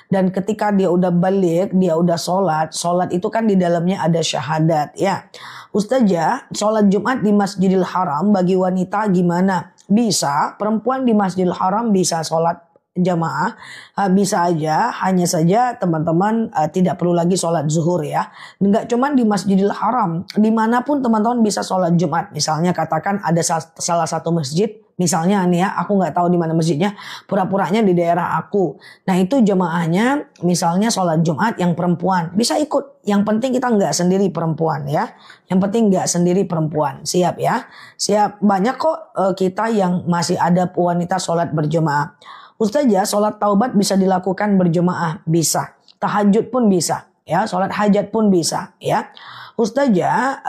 Dan ketika dia udah balik, dia udah sholat itu kan di dalamnya ada syahadat ya. Ustazah, sholat Jumat di Masjidil Haram bagi wanita gimana? Bisa, perempuan di Masjidil Haram bisa sholat jamaah, bisa aja, hanya saja teman-teman tidak perlu lagi sholat zuhur ya. Enggak cuman di Masjidil Haram, dimanapun teman-teman bisa sholat Jumat. Misalnya katakan ada salah satu masjid, misalnya nih ya, aku nggak tahu di mana masjidnya, pura-puranya di daerah aku. Nah itu jamaahnya misalnya sholat Jumat yang perempuan, bisa ikut. Yang penting kita nggak sendiri perempuan ya. Yang penting nggak sendiri perempuan. Siap ya, siap. Banyak kok kita yang masih ada wanita sholat berjamaah. Ustazah, sholat taubat bisa dilakukan berjemaah? Bisa. Tahajud pun bisa. Ya, sholat hajat pun bisa. Ya, Ustazah,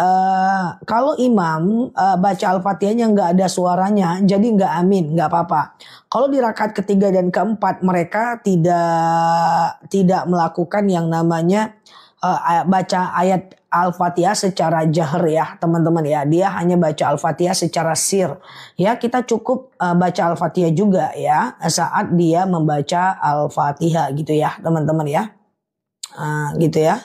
kalau imam baca Al-Fatihahnya nggak ada suaranya, jadi nggak amin, nggak apa-apa. Kalau di rakaat ketiga dan keempat mereka tidak melakukan yang namanya baca ayat Al-Fatihah secara jahr ya teman-teman ya. Dia hanya baca Al-Fatihah secara sir. Ya kita cukup baca Al-Fatihah juga ya saat dia membaca Al-Fatihah gitu ya teman-teman ya. Gitu ya.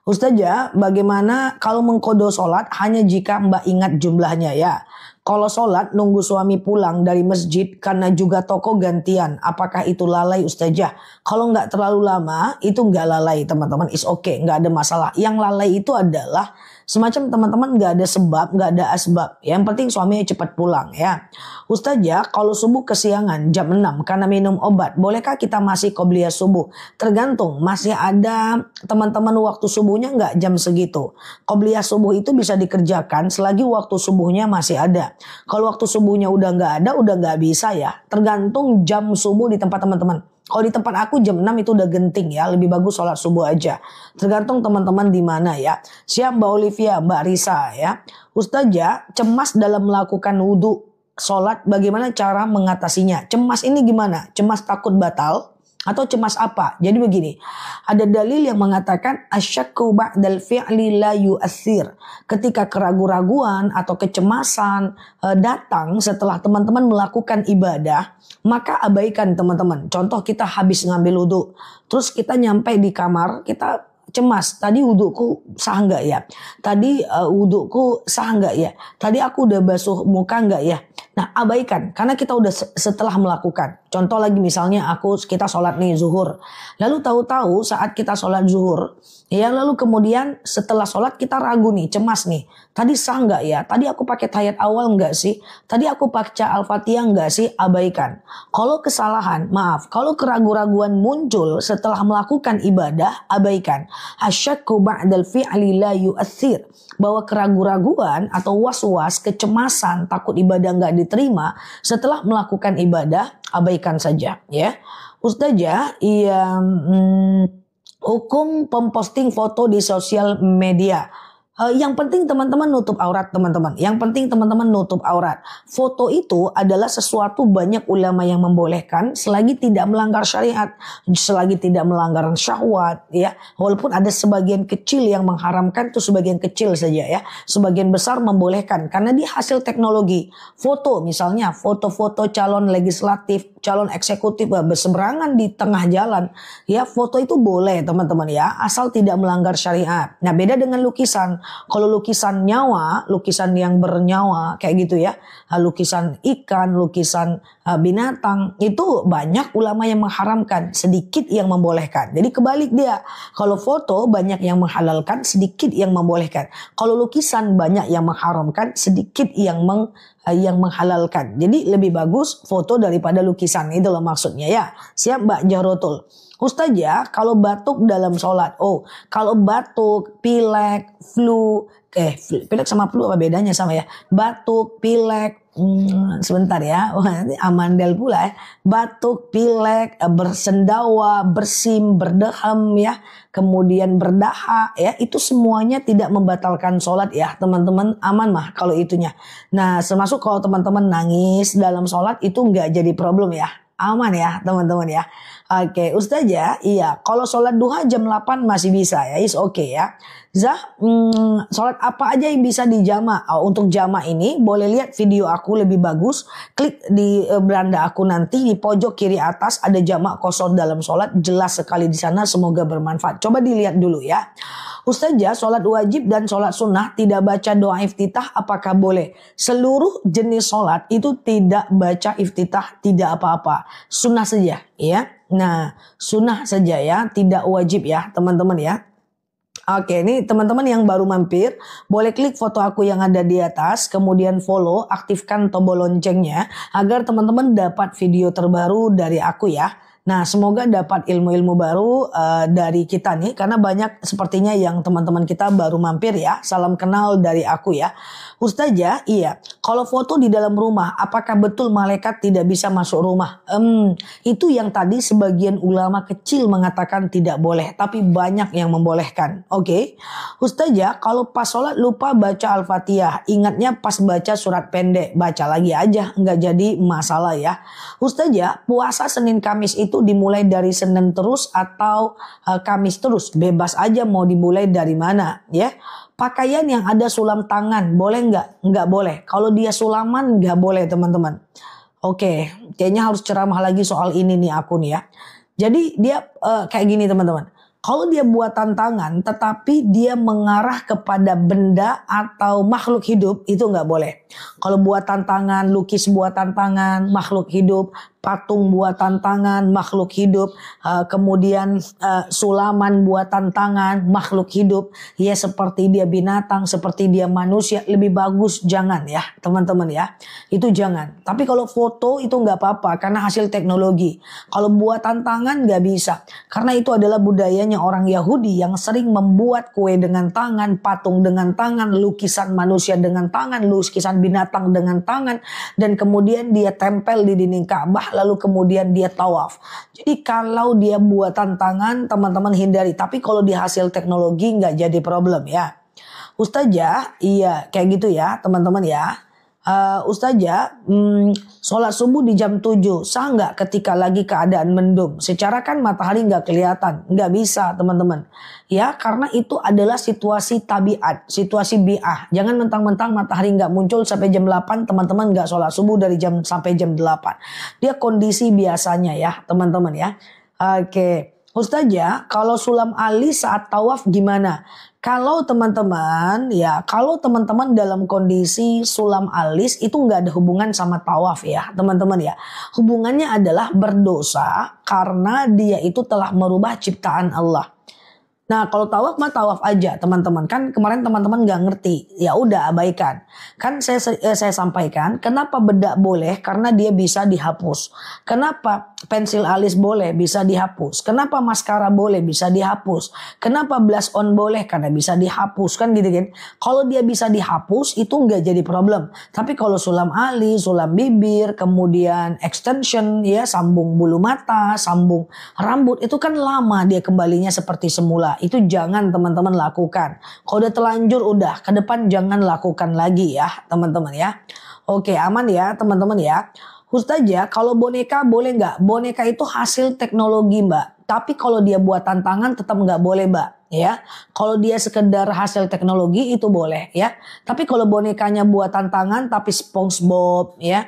Ustazah, bagaimana kalau mengkodo sholat hanya jika Mbak ingat jumlahnya ya? Kalau sholat nunggu suami pulang dari masjid karena juga toko gantian, apakah itu lalai Ustazah? Kalau nggak terlalu lama itu nggak lalai teman-teman, is okay, nggak ada masalah. Yang lalai itu adalah semacam teman-teman nggak ada sebab, nggak ada asbab. Yang penting suaminya cepat pulang ya. Ustazah, kalau subuh kesiangan jam 6 karena minum obat, bolehkah kita masih qobliyah subuh? Tergantung, masih ada teman-teman waktu subuhnya nggak jam segitu. Qobliyah subuh itu bisa dikerjakan selagi waktu subuhnya masih ada. Kalau waktu subuhnya udah nggak ada, udah nggak bisa ya. Tergantung jam subuh di tempat teman-teman. Kalau di tempat aku jam 6 itu udah genting ya. Lebih bagus sholat subuh aja. Tergantung teman-teman di mana ya. Siap Mbak Olivia, Mbak Risa ya. Ustazah, cemas dalam melakukan wudhu sholat, bagaimana cara mengatasinya? Cemas ini gimana? Cemas takut batal? Atau cemas apa? Jadi begini, ada dalil yang mengatakan asyakku ba'dal fi'li la yu'athir. Ketika keraguan-raguan atau kecemasan datang setelah teman-teman melakukan ibadah, maka abaikan teman-teman. Contoh kita habis ngambil wudhu, terus kita nyampe di kamar, kita cemas, tadi wudhuku sah nggak ya? Tadi wudhuku sah nggak ya? Tadi aku udah basuh muka nggak ya? Nah abaikan, karena kita udah setelah melakukan. Contoh lagi misalnya kita sholat nih zuhur. Lalu tahu-tahu saat kita sholat zuhur, ya lalu kemudian setelah sholat kita ragu nih, cemas nih. Tadi sah nggak ya? Tadi aku pakai tahiyat awal nggak sih? Tadi aku baca Al-Fatihah nggak sih? Abaikan. Kalau kesalahan, maaf, kalau keraguan-raguan muncul setelah melakukan ibadah, abaikan. Asyakku ba'dal fi'li la yu'athir. Bahwa keraguan-raguan atau was-was, kecemasan, takut ibadah nggak diterima setelah melakukan ibadah, abaikan saja ya. Ustazah, hukum memposting foto di sosial media. Yang penting teman-teman nutup aurat teman-teman. Yang penting teman-teman nutup aurat. Foto itu adalah sesuatu banyak ulama yang membolehkan selagi tidak melanggar syariat, selagi tidak melanggar syahwat ya. Walaupun ada sebagian kecil yang mengharamkan, itu sebagian kecil saja ya. Sebagian besar membolehkan karena dia hasil teknologi. Foto misalnya foto-foto calon legislatif, calon eksekutif berseberangan di tengah jalan. Ya, foto itu boleh teman-teman ya, asal tidak melanggar syariat. Nah, beda dengan lukisan. Kalau lukisan nyawa, lukisan yang bernyawa kayak gitu ya, lukisan ikan, lukisan binatang, itu banyak ulama yang mengharamkan, sedikit yang membolehkan. Jadi kebalik dia. Kalau foto banyak yang menghalalkan, sedikit yang membolehkan. Kalau lukisan banyak yang mengharamkan, sedikit yang menghalalkan. Jadi lebih bagus foto daripada lukisan, itu loh maksudnya ya. Siap Mbak Jarotul. Ustazah, kalau batuk dalam sholat, kalau batuk, pilek, flu, pilek sama flu apa bedanya sama ya? Batuk, pilek, sebentar ya, amandel pula ya. Batuk, pilek, bersendawa, bersim, berdeham ya, kemudian berdahak ya, itu semuanya tidak membatalkan sholat ya teman-teman, aman mah kalau itunya. Nah termasuk kalau teman-teman nangis dalam sholat itu nggak jadi problem ya. Aman ya teman-teman ya. Oke, Ustazah, iya, kalau sholat duha jam 8 masih bisa ya, is oke ya. Zah, sholat apa aja yang bisa dijama? Untuk jama ini boleh lihat video aku lebih bagus. Klik di beranda aku nanti di pojok kiri atas ada jama qashar dalam sholat, jelas sekali di sana. Semoga bermanfaat. Coba dilihat dulu ya. Ustazah, sholat wajib dan sholat sunnah tidak baca doa iftitah apakah boleh? Seluruh jenis sholat itu tidak baca iftitah, tidak apa-apa. Sunnah saja ya. Nah, sunnah saja ya, tidak wajib ya teman-teman ya. Oke, ini teman-teman yang baru mampir, boleh klik foto aku yang ada di atas, kemudian follow, aktifkan tombol loncengnya, agar teman-teman dapat video terbaru dari aku ya. Nah, semoga dapat ilmu-ilmu baru dari kita nih, karena banyak sepertinya yang teman-teman kita baru mampir ya. Salam kenal dari aku ya. Ustazah, iya, kalau foto di dalam rumah, apakah betul malaikat tidak bisa masuk rumah? Itu yang tadi sebagian ulama kecil mengatakan tidak boleh, tapi banyak yang membolehkan. Oke. Ustazah, kalau pas sholat lupa baca Al-Fatihah, ingatnya pas baca surat pendek, baca lagi aja, nggak jadi masalah ya. Ustazah, puasa Senin Kamis itu dimulai dari Senin terus atau Kamis terus, bebas aja mau dimulai dari mana ya. Pakaian yang ada sulam tangan boleh nggak? Nggak boleh. Kalau dia sulaman nggak boleh teman-teman. Oke, kayaknya harus ceramah lagi soal ini nih aku nih ya. Jadi dia kayak gini teman-teman. Kalau dia buatan tangan tetapi dia mengarah kepada benda atau makhluk hidup, itu nggak boleh. Kalau buatan tangan, lukis buatan tangan, makhluk hidup, patung buatan tangan, makhluk hidup, kemudian sulaman buatan tangan, makhluk hidup, ya seperti dia binatang, seperti dia manusia, lebih bagus jangan ya teman-teman ya, itu jangan. Tapi kalau foto itu nggak apa-apa karena hasil teknologi. Kalau buatan tangan nggak bisa, karena itu adalah budayanya orang Yahudi yang sering membuat kue dengan tangan, patung dengan tangan, lukisan manusia dengan tangan, lukisan binatang dengan tangan, dan kemudian dia tempel di dinding Ka'bah, lalu kemudian dia tawaf. Jadi kalau dia buatan tangan teman-teman hindari. Tapi kalau di hasil teknologi nggak jadi problem ya. Ustazah, iya kayak gitu ya teman-teman ya. Ustazah, sholat subuh di jam 7 sah nggak ketika lagi keadaan mendung? Secara kan matahari nggak kelihatan, nggak bisa teman-teman. Ya karena itu adalah situasi tabiat, situasi bi'ah. Jangan mentang-mentang matahari nggak muncul sampai jam 8 teman-teman nggak sholat subuh dari jam sampai jam 8. Dia kondisi biasanya ya teman-teman ya. Oke. Ustazah, kalau sulam alis saat tawaf gimana? Kalau teman-teman dalam kondisi sulam alis itu nggak ada hubungan sama tawaf ya teman-teman ya. Hubungannya adalah berdosa karena dia itu telah merubah ciptaan Allah. Nah kalau tawaf mah tawaf aja teman-teman. Kan kemarin teman-teman gak ngerti. Ya udah abaikan. Kan saya sampaikan kenapa bedak boleh karena dia bisa dihapus. Kenapa pensil alis boleh bisa dihapus. Kenapa maskara boleh bisa dihapus. Kenapa blush on boleh karena bisa dihapus. Kan gitu kan. Kalau dia bisa dihapus itu gak jadi problem. Tapi kalau sulam alis, sulam bibir, kemudian extension ya, sambung bulu mata, sambung rambut, itu kan lama dia kembalinya seperti semula. Itu jangan teman-teman lakukan. Kalau udah terlanjur udah ke depan jangan lakukan lagi ya teman-teman ya. Oke aman ya teman-teman ya. Ustazah kalau boneka boleh nggak? Boneka itu hasil teknologi mbak. Tapi kalau dia buatan tangan tetap nggak boleh mbak. Ya, kalau dia sekedar hasil teknologi itu boleh ya. Tapi kalau bonekanya buatan tangan tapi SpongeBob ya,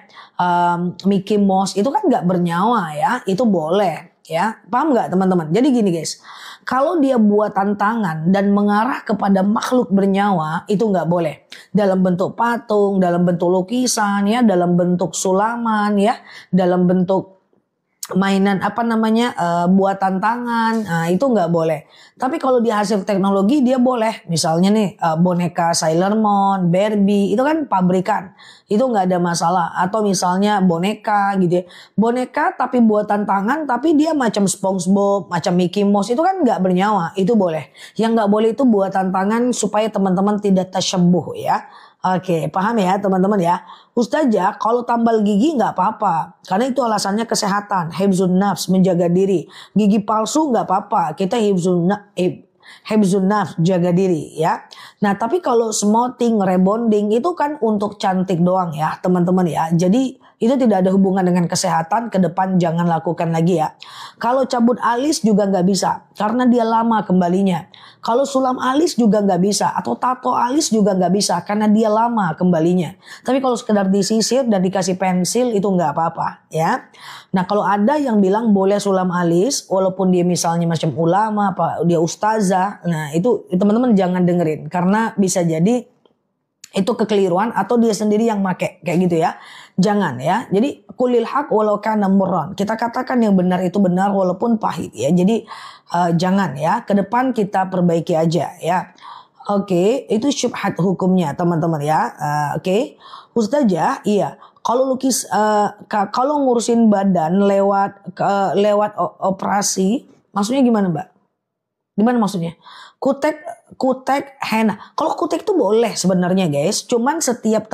Mickey Mouse itu kan nggak bernyawa ya, itu boleh ya. Paham nggak teman-teman? Jadi gini guys. Kalau dia buatan tangan dan mengarah kepada makhluk bernyawa itu nggak boleh. Dalam bentuk patung, dalam bentuk lukisan ya, dalam bentuk sulaman ya, dalam bentuk mainan buatan tangan, nah itu nggak boleh. Tapi kalau di hasil teknologi dia boleh. Misalnya nih boneka Sailor Moon, Barbie itu kan pabrikan, itu nggak ada masalah. Atau misalnya boneka gitu ya, boneka tapi buatan tangan tapi dia macam SpongeBob, macam Mickey Mouse itu kan nggak bernyawa, itu boleh. Yang nggak boleh itu buatan tangan supaya teman-teman tidak tasyabbuh ya. Oke, paham ya teman-teman ya. Ustazah, kalau tambal gigi nggak apa-apa. Karena itu alasannya kesehatan. Hifzun nafs, menjaga diri. Gigi palsu nggak apa-apa. Kita hifzun nafs, jaga diri ya. Nah tapi kalau smoothing, rebonding itu kan untuk cantik doang ya teman-teman ya. Jadi Itu tidak ada hubungan dengan kesehatan, ke depan jangan lakukan lagi ya. Kalau cabut alis juga nggak bisa, karena dia lama kembalinya. Kalau sulam alis juga nggak bisa, atau tato alis juga nggak bisa, karena dia lama kembalinya. Tapi kalau sekedar disisir dan dikasih pensil itu nggak apa-apa ya. Nah kalau ada yang bilang boleh sulam alis, walaupun dia misalnya macam ulama, apa dia ustazah, nah itu teman-teman jangan dengerin, karena bisa jadi itu kekeliruan atau dia sendiri yang make kayak gitu ya. Jangan ya. Jadi kulil haq walau kana murran. Kita katakan yang benar itu benar walaupun pahit ya. Jadi jangan ya. Ke depan kita perbaiki aja ya. Oke, itu syubhat hukumnya teman-teman ya. Oke. Ustazah, iya. Kalau kalau ngurusin badan lewat operasi, maksudnya gimana, Mbak? Gimana maksudnya? Kutek henna. Kalau kutek itu boleh sebenarnya guys. Cuman setiap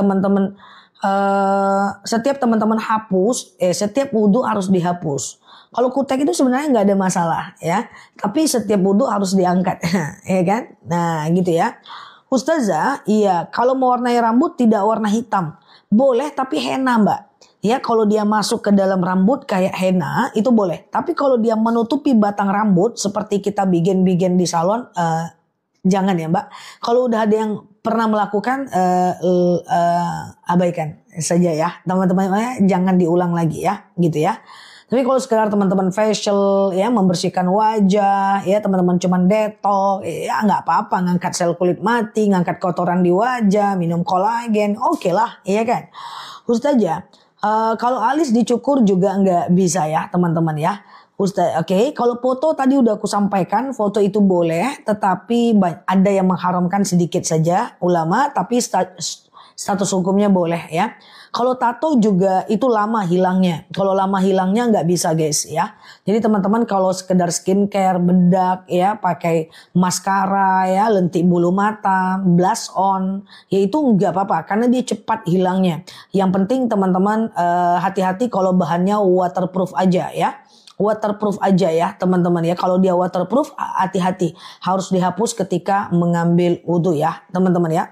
teman-teman hapus, setiap wudhu harus dihapus. Kalau kutek itu sebenarnya nggak ada masalah ya. Tapi setiap wudhu harus diangkat, ya kan? Nah gitu ya. Ustazah, iya. Kalau mau warnai rambut tidak warna hitam, boleh tapi henna Mbak. Ya kalau dia masuk ke dalam rambut kayak henna itu boleh. Tapi kalau dia menutupi batang rambut seperti kita bikin di salon, jangan ya Mbak. Kalau udah ada yang pernah melakukan, abaikan saja ya teman-teman. Jangan diulang lagi ya gitu ya. Tapi kalau sekedar teman-teman facial ya, membersihkan wajah ya, teman-teman cuman detox ya nggak apa-apa, ngangkat sel kulit mati, ngangkat kotoran di wajah, minum kolagen, oke lah ya kan. Ustazah, kalau alis dicukur juga nggak bisa ya teman-teman ya. Oke. Kalau foto tadi udah aku sampaikan, foto itu boleh, tetapi ada yang mengharamkan sedikit saja ulama, tapi status hukumnya boleh ya. Kalau tato juga itu lama hilangnya. Kalau lama hilangnya nggak bisa guys ya. Jadi teman-teman kalau sekedar skincare, bedak ya, pakai maskara ya, lentik bulu mata, blush on, ya itu nggak apa-apa karena dia cepat hilangnya. Yang penting teman-teman hati-hati kalau bahannya waterproof aja ya. Waterproof aja ya teman-teman ya. Kalau dia waterproof hati-hati, harus dihapus ketika mengambil wudhu ya teman-teman ya.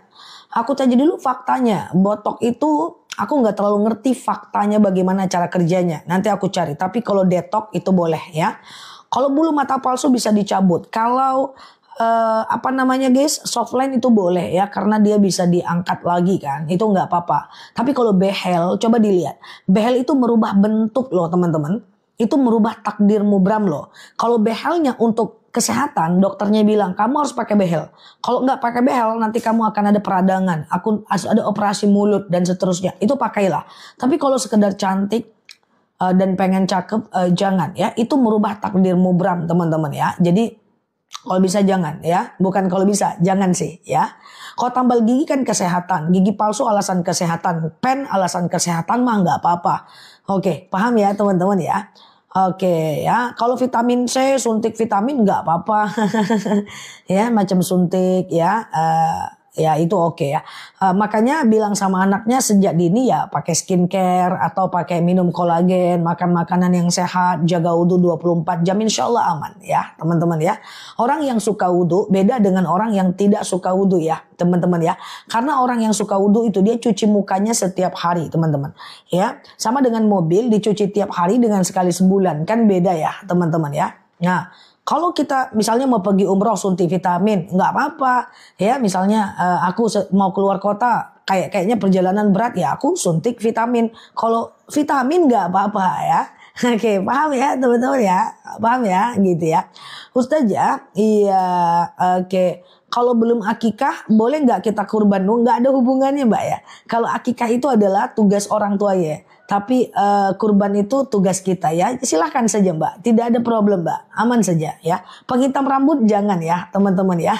Aku tanya dulu faktanya, botok itu aku nggak terlalu ngerti faktanya bagaimana cara kerjanya. Nanti aku cari. Tapi kalau detox itu boleh ya. Kalau bulu mata palsu bisa dicabut. Kalau guys, softline itu boleh ya, karena dia bisa diangkat lagi kan. Itu nggak apa-apa. Tapi kalau behel, coba dilihat. Behel itu merubah bentuk loh teman-teman. Itu merubah takdir mubram loh. Kalau behelnya untuk kesehatan, dokternya bilang kamu harus pakai behel. Kalau nggak pakai behel nanti kamu akan ada peradangan, ada operasi mulut dan seterusnya. Itu pakailah. Tapi kalau sekedar cantik dan pengen cakep, jangan ya. Itu merubah takdir mubram teman-teman ya. Jadi kalau bisa jangan ya. Bukan kalau bisa, jangan sih ya. Kalau tambal gigi kan kesehatan. Gigi palsu alasan kesehatan. Pen alasan kesehatan mah nggak apa-apa. Oke, paham ya teman-teman ya. Oke ya, kalau vitamin C, suntik vitamin nggak apa-apa, ya macam suntik ya, ya itu oke ya. Makanya bilang sama anaknya sejak dini ya pakai skincare atau pakai minum kolagen, makan makanan yang sehat, jaga wudhu 24 jam, insya Allah aman ya teman-teman ya. Orang yang suka wudhu beda dengan orang yang tidak suka wudhu ya teman-teman ya. Karena orang yang suka wudhu itu dia cuci mukanya setiap hari teman-teman ya. Sama dengan mobil dicuci tiap hari dengan sekali sebulan, kan beda ya teman-teman ya. Nah kalau kita misalnya mau pergi umroh suntik vitamin nggak apa-apa ya. Misalnya aku mau keluar kota kayaknya perjalanan berat ya, aku suntik vitamin. Kalau vitamin nggak apa-apa ya. Oke, paham ya teman-teman ya, paham ya gitu ya. Ustazah, iya oke. Kalau belum akikah boleh nggak kita kurban? Nggak ada hubungannya Mbak ya. Kalau akikah itu adalah tugas orang tua ya. Tapi kurban itu tugas kita ya. Silahkan saja Mbak. Tidak ada problem Mbak. Aman saja ya. Penghitam rambut jangan ya teman-teman ya.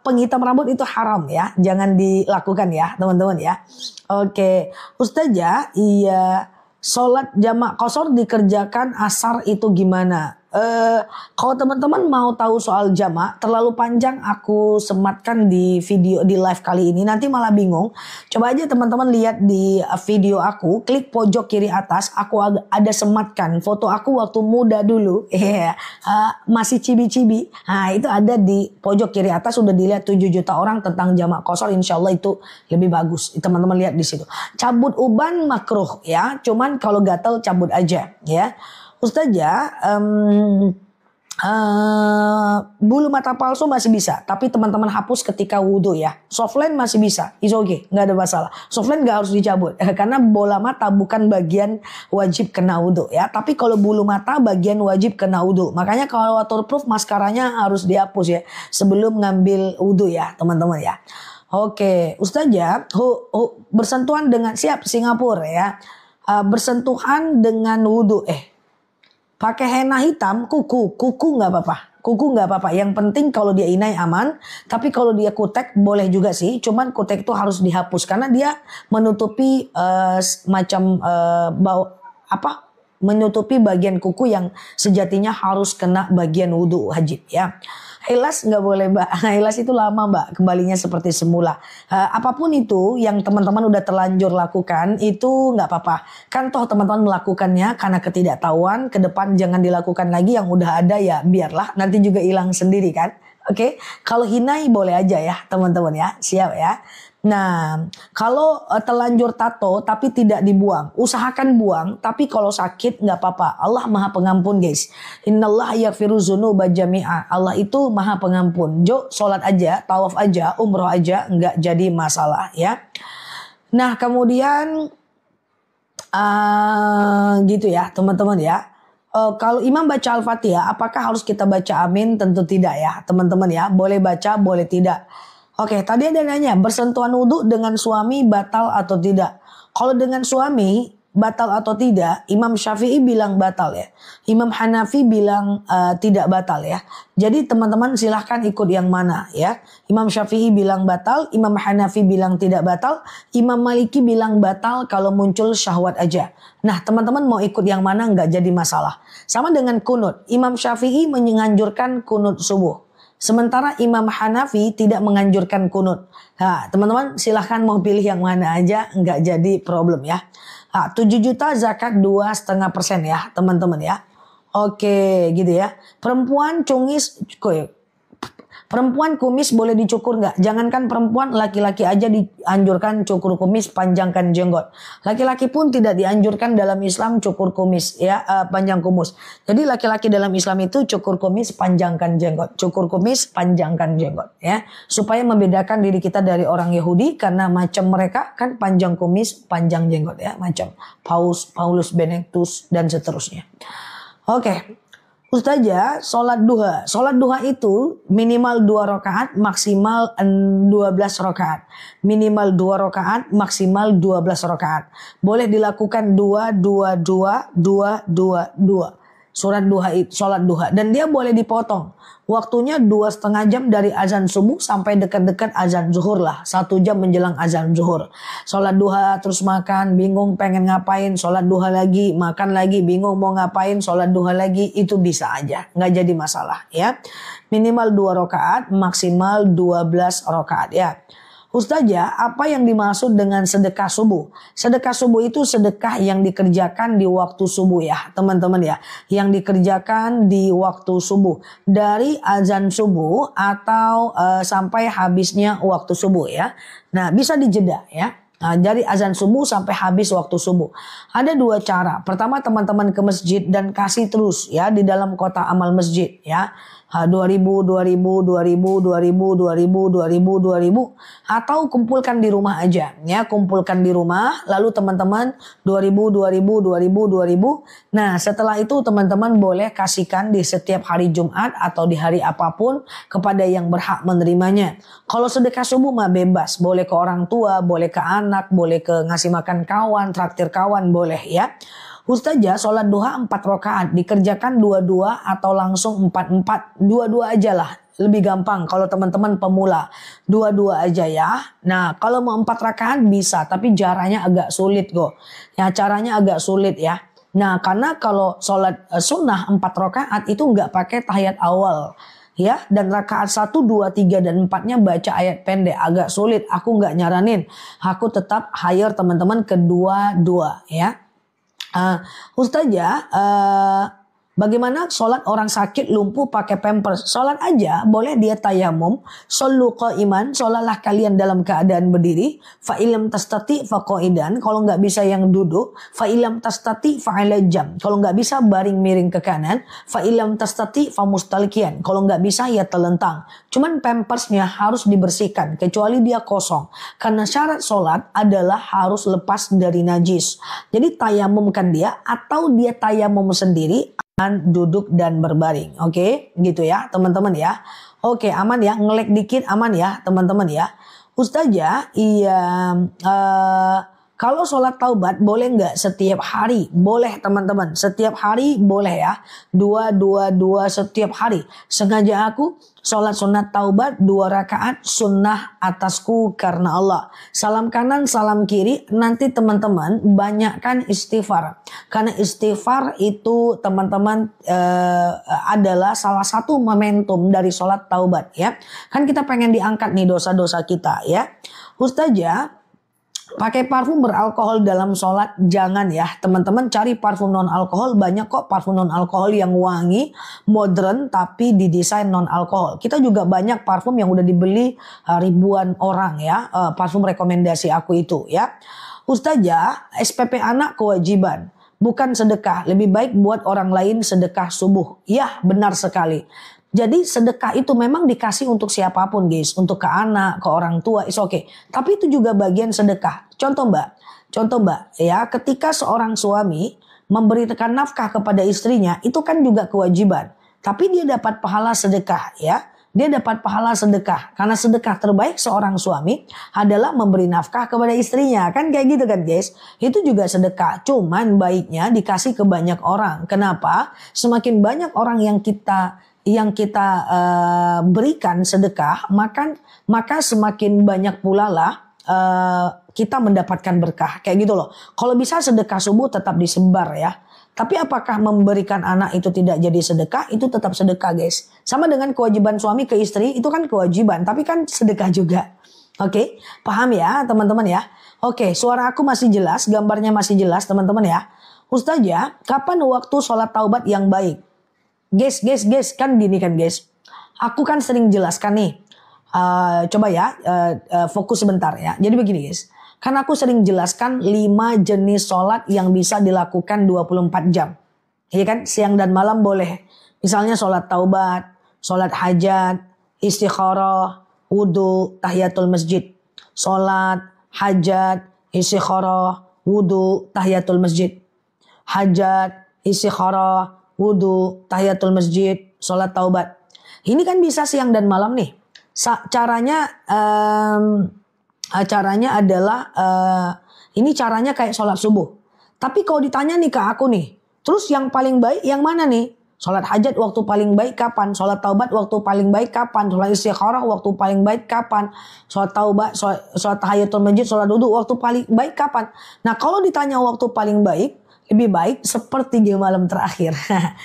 Penghitam rambut itu haram ya. Jangan dilakukan ya teman-teman ya. Oke. Ustazah, iya. Sholat jamak qashar dikerjakan asar itu gimana? Kalau teman-teman mau tahu soal jamak, terlalu panjang aku sematkan di video di live kali ini, nanti malah bingung. Coba aja teman-teman lihat di video aku, klik pojok kiri atas, aku ada sematkan foto aku waktu muda dulu, masih cibi-cibi. Nah itu ada di pojok kiri atas, sudah dilihat 7 juta orang tentang jamak qasar, insya Allah itu lebih bagus. Teman-teman lihat di situ. Cabut uban makruh ya, cuman kalau gatal cabut aja ya. Ustazah, bulu mata palsu masih bisa, tapi teman-teman hapus ketika wudhu ya. Softline masih bisa, is okay, nggak ada masalah. Softline nggak harus dicabut, karena bola mata bukan bagian wajib kena wudhu ya. Tapi kalau bulu mata bagian wajib kena wudhu. Makanya kalau waterproof maskaranya harus dihapus ya, sebelum ngambil wudhu ya teman-teman ya. Oke, Ustazah, bersentuhan dengan siap Singapura ya. Bersentuhan dengan wudhu, pakai henna hitam, kuku nggak apa-apa. Kuku nggak apa-apa. Yang penting kalau dia inai aman. Tapi kalau dia kutek boleh juga sih. Cuman kutek itu harus dihapus karena dia menutupi menutupi bagian kuku yang sejatinya harus kena bagian wudhu wajib ya. Hilas nggak boleh mbak, hilas itu lama mbak, kembalinya seperti semula. Apapun itu yang teman-teman udah terlanjur lakukan itu nggak apa-apa. Kan toh teman-teman melakukannya karena ketidaktahuan, ke depan jangan dilakukan lagi, yang udah ada ya biarlah, nanti juga hilang sendiri kan. Oke, kalau hinai boleh aja ya teman-teman ya, siap ya. Nah, kalau terlanjur tato tapi tidak dibuang, usahakan buang. Tapi kalau sakit nggak apa-apa. Allah Maha Pengampun guys. Innallaha yaghfiru dzunuba jami'a. Allah itu Maha Pengampun. Sholat aja, tawaf aja, umroh aja nggak jadi masalah ya. Nah kemudian gitu ya teman-teman ya. Kalau imam baca Al-Fatihah, apakah harus kita baca amin? Tentu tidak ya teman-teman ya. Boleh baca, boleh tidak. Oke, tadi ada nanya, bersentuhan wudhu dengan suami batal atau tidak? Kalau dengan suami batal atau tidak, Imam Syafi'i bilang batal ya. Imam Hanafi bilang tidak batal ya. Jadi teman-teman silahkan ikut yang mana ya. Imam Syafi'i bilang batal, Imam Hanafi bilang tidak batal, Imam Maliki bilang batal kalau muncul syahwat aja. Nah teman-teman mau ikut yang mana nggak jadi masalah. Sama dengan kunut, Imam Syafi'i menganjurkan kunut subuh. Sementara Imam Hanafi tidak menganjurkan kunut. Nah, teman-teman silahkan mau pilih yang mana aja, nggak jadi problem ya. 7 juta zakat 2,5% ya teman-teman ya. Oke gitu ya. Perempuan kumis boleh dicukur nggak? Jangankan perempuan, laki-laki aja dianjurkan cukur kumis, panjangkan jenggot. Laki-laki pun tidak dianjurkan dalam Islam cukur kumis ya, panjang kumis. Jadi laki-laki dalam Islam itu cukur kumis, panjangkan jenggot. Cukur kumis, panjangkan jenggot ya. Supaya membedakan diri kita dari orang Yahudi, karena macam mereka kan panjang kumis, panjang jenggot ya, macam Paulus Benedictus dan seterusnya. Oke. Ustazah, sholat duha. Sholat duha itu minimal 2 rakaat, maksimal 12 rakaat. Minimal 2 rakaat, maksimal 12 rakaat. Boleh dilakukan 2. Sholat duha. Dan dia boleh dipotong. Waktunya 2,5 jam dari azan subuh sampai dekat-dekat azan zuhur lah. 1 jam menjelang azan zuhur. Sholat duha terus makan, bingung pengen ngapain. Sholat duha lagi, makan lagi, bingung mau ngapain. Sholat duha lagi, itu bisa aja. Nggak jadi masalah ya. Minimal 2 rakaat, maksimal 12 rakaat ya. Ustazah, apa yang dimaksud dengan sedekah subuh? Sedekah subuh itu sedekah yang dikerjakan di waktu subuh ya teman-teman ya. Yang dikerjakan di waktu subuh. Dari azan subuh atau sampai habisnya waktu subuh ya. Nah bisa dijeda ya. Nah, dari azan subuh sampai habis waktu subuh. Ada 2 cara. Pertama teman-teman ke masjid dan kasih terus ya di dalam kotak amal masjid ya. 2.000, 2.000, 2.000, 2.000, 2.000, 2.000, 2.000, atau kumpulkan di rumah aja ya, kumpulkan di rumah lalu teman-teman 2.000, 2.000, 2.000, 2.000. Nah setelah itu teman-teman boleh kasihkan di setiap hari Jumat atau di hari apapun kepada yang berhak menerimanya. Kalau sedekah subuh mah bebas, boleh ke orang tua, boleh ke anak, boleh ke ngasih makan kawan, traktir kawan, boleh ya. Ustazah, sholat duha 4 rakaat dikerjakan 2 atau langsung 4 2 aja lah. Lebih gampang kalau teman-teman pemula. 2 aja ya. Nah kalau mau 4 rakaat bisa, tapi caranya agak sulit kok. Ya caranya agak sulit ya. Nah, karena kalau sholat sunnah 4 rakaat itu nggak pakai tahiyat awal. Ya, dan rakaat 1, 2, 3, dan 4-nya baca ayat pendek. Agak sulit, aku nggak nyaranin. Aku tetap hire teman-teman kedua-dua ya. Ustazah, bagaimana sholat orang sakit lumpuh pakai pampers? Sholat aja, boleh dia tayamum. Shollu qa'iman, sholatlah kalian dalam keadaan berdiri. Fa ilam tastati fa qa'idan, kalau nggak bisa yang duduk. Fa ilam tastati fa 'ala jam, kalau nggak bisa baring miring ke kanan. Fa ilam tastati fa mustalqiyan, kalau nggak bisa ya telentang. Cuman pampersnya harus dibersihkan kecuali dia kosong. Karena syarat sholat adalah harus lepas dari najis. Jadi tayamumkan dia, atau dia tayamum sendiri, duduk dan berbaring. Oke, gitu ya teman-teman ya. Oke, aman ya, ngelek dikit aman ya teman-teman ya. Ustazah, iya, kalau sholat taubat boleh nggak setiap hari? Boleh teman-teman, setiap hari boleh ya. Dua setiap hari. Sengaja aku sholat sunat taubat 2 rakaat sunnah atasku karena Allah. Salam kanan, salam kiri. Nanti teman-teman banyakkan istighfar. Karena istighfar itu teman-teman adalah salah satu momentum dari sholat taubat ya. Kan kita pengen diangkat nih dosa-dosa kita ya. Ustazah, pakai parfum beralkohol dalam sholat jangan ya teman-teman. Cari parfum non alkohol, banyak kok parfum non alkohol yang wangi, modern, tapi didesain non alkohol. Kita juga banyak parfum yang udah dibeli ribuan orang ya, parfum rekomendasi aku itu ya. Ustazah, SPP anak kewajiban, bukan sedekah. Lebih baik buat orang lain sedekah subuh. Ya, benar sekali. Jadi sedekah itu memang dikasih untuk siapapun guys. Untuk ke anak, ke orang tua, it's okay. Tapi itu juga bagian sedekah. Contoh mbak ya, ketika seorang suami memberikan nafkah kepada istrinya, itu kan juga kewajiban. Tapi dia dapat pahala sedekah ya. Dia dapat pahala sedekah. Karena sedekah terbaik seorang suami adalah memberi nafkah kepada istrinya. Kan kayak gitu kan guys. Itu juga sedekah. Cuman baiknya dikasih ke banyak orang. Kenapa? Semakin banyak orang yang kita berikan sedekah, maka semakin banyak pula lah kita mendapatkan berkah. Kayak gitu loh. Kalau bisa sedekah subuh tetap disebar ya. Tapi apakah memberikan anak itu tidak jadi sedekah? Itu tetap sedekah guys. Sama dengan kewajiban suami ke istri, itu kan kewajiban, tapi kan sedekah juga. Oke, paham ya teman-teman ya. Oke, suara aku masih jelas, gambarnya masih jelas teman-teman ya. Ustazah, kapan waktu sholat taubat yang baik? Guys, kan gini kan guys. Aku kan sering jelaskan nih. Coba ya, fokus sebentar ya. Jadi begini guys. Kan aku sering jelaskan 5 jenis sholat yang bisa dilakukan 24 jam. Iya kan, siang dan malam boleh. Misalnya sholat taubat, sholat hajat, istikharah, wudu, tahiyatul masjid. Sholat, hajat, istikharah, wudu, tahiyatul masjid. Hajat, istikharah, wudu, tahiyatul masjid, sholat taubat. Ini kan bisa siang dan malam nih. Caranya adalah ini caranya kayak sholat subuh. Tapi kalau ditanya nih ke aku nih, terus yang paling baik yang mana nih? Sholat hajat waktu paling baik kapan? Sholat taubat waktu paling baik kapan? Sholat istikharah waktu paling baik kapan? Sholat taubat, sholat tahiyatul masjid, sholat wudu waktu paling baik kapan? Nah kalau ditanya waktu paling baik, lebih baik sepertiga malam terakhir.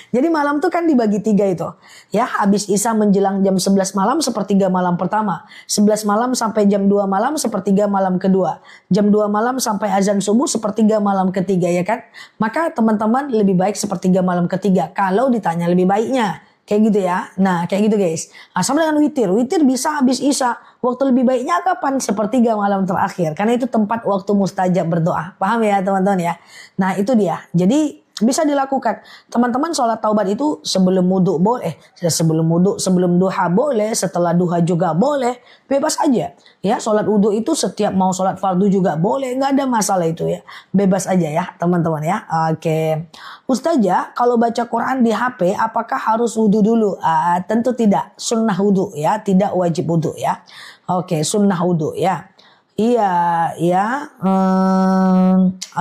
Jadi malam tuh kan dibagi 3 itu. Ya, habis Isya menjelang jam 11 malam sepertiga malam pertama. 11 malam sampai jam 2 malam sepertiga malam kedua. Jam 2 malam sampai azan subuh sepertiga malam ketiga ya kan. Maka teman-teman lebih baik sepertiga malam ketiga. Kalau ditanya lebih baiknya. Kayak gitu ya. Nah kayak gitu guys. Nah, sama dengan witir. Witir bisa habis Isya. Waktu lebih baiknya kapan? Sepertiga malam terakhir. Karena itu tempat waktu mustajab berdoa. Paham ya teman-teman ya. Nah itu dia. Jadi bisa dilakukan. Teman-teman sholat taubat itu sebelum wudu boleh. Sebelum duha boleh. Setelah duha juga boleh. Bebas aja. Ya sholat wudu itu setiap mau sholat fardu juga boleh. Nggak ada masalah itu ya. Bebas aja ya teman-teman ya. Oke. Ustazah, kalau baca Quran di HP apakah harus wudu dulu? Tentu tidak. Sunnah wudu ya. Tidak wajib wudu ya. Oke, sunnah wudu ya. Iya ya.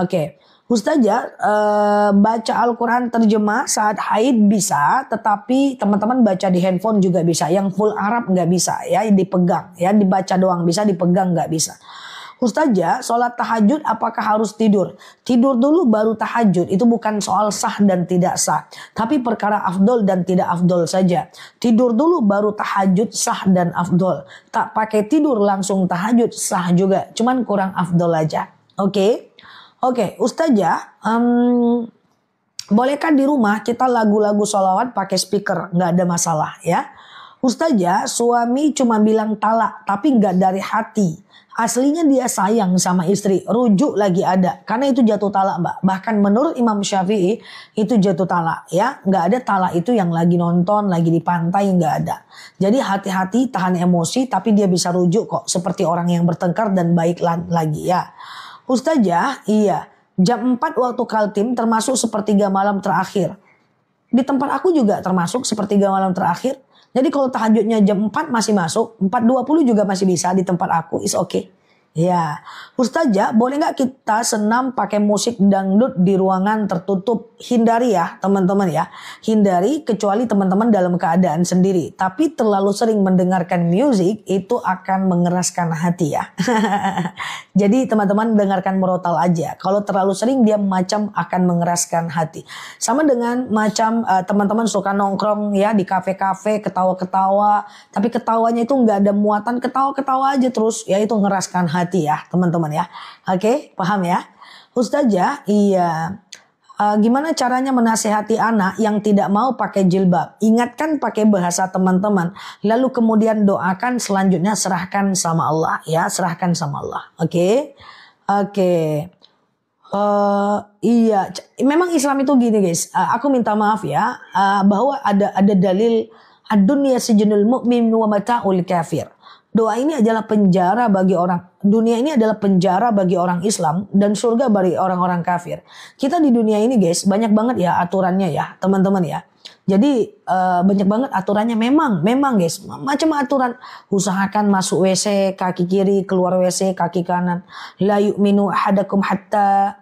Oke. Ustazah, baca Al-Quran terjemah saat haid bisa, tetapi teman-teman baca di handphone juga bisa. Yang full Arab nggak bisa ya, dipegang ya, dibaca doang bisa, dipegang nggak bisa. Ustazah, sholat tahajud apakah harus tidur? Tidur dulu baru tahajud. Itu bukan soal sah dan tidak sah. Tapi perkara afdol dan tidak afdol saja. Tidur dulu baru tahajud sah dan afdol. Tak pakai tidur langsung tahajud sah juga. Cuman kurang afdol aja. Oke? Oke, Ustazah, bolehkah di rumah kita lagu-lagu sholawat pakai speaker? Nggak ada masalah ya. Ustazah, suami cuma bilang talak tapi nggak dari hati. Aslinya dia sayang sama istri, rujuk lagi ada. Karena itu jatuh talak, Mbak. Bahkan menurut Imam Syafi'i itu jatuh talak ya. Nggak ada talak itu yang lagi nonton, lagi di pantai, nggak ada. Jadi hati-hati, tahan emosi, tapi dia bisa rujuk kok. Seperti orang yang bertengkar dan baik lagi ya. Ustazah, iya. Jam 4 waktu kaltim termasuk sepertiga malam terakhir. Di tempat aku juga termasuk sepertiga malam terakhir. Jadi kalau tahajudnya jam 4 masih masuk, 4.20 juga masih bisa di tempat aku, is okay. Ya, Ustazah, boleh nggak kita senam pakai musik dangdut di ruangan tertutup? Hindari ya teman-teman ya. Hindari kecuali teman-teman dalam keadaan sendiri. Tapi terlalu sering mendengarkan musik itu akan mengeraskan hati ya. Jadi teman-teman dengarkan merotal aja. Kalau terlalu sering dia macam akan mengeraskan hati. Sama dengan macam teman-teman suka nongkrong ya di kafe-kafe ketawa-ketawa. Tapi ketawanya itu nggak ada muatan, ketawa-ketawa aja terus. Ya itu mengeraskan hati ya teman-teman ya. Oke, paham ya? Ustazah, iya. Gimana caranya menasehati anak yang tidak mau pakai jilbab? Ingatkan pakai bahasa teman-teman. Lalu kemudian doakan, selanjutnya serahkan sama Allah ya, serahkan sama Allah. Oke. Oke. Iya, memang Islam itu gini guys. Aku minta maaf ya, bahwa ada dalil ad-dunya sijnul mu'min wa mata'ul kafir. Doa ini adalah penjara bagi dunia ini adalah penjara bagi orang Islam dan surga bagi orang-orang kafir. Kita di dunia ini guys banyak banget ya aturannya ya teman-teman ya. Jadi banyak banget aturannya memang guys. Macam aturan usahakan masuk WC kaki kiri, keluar WC kaki kanan. La yu'minu ahadakum hatta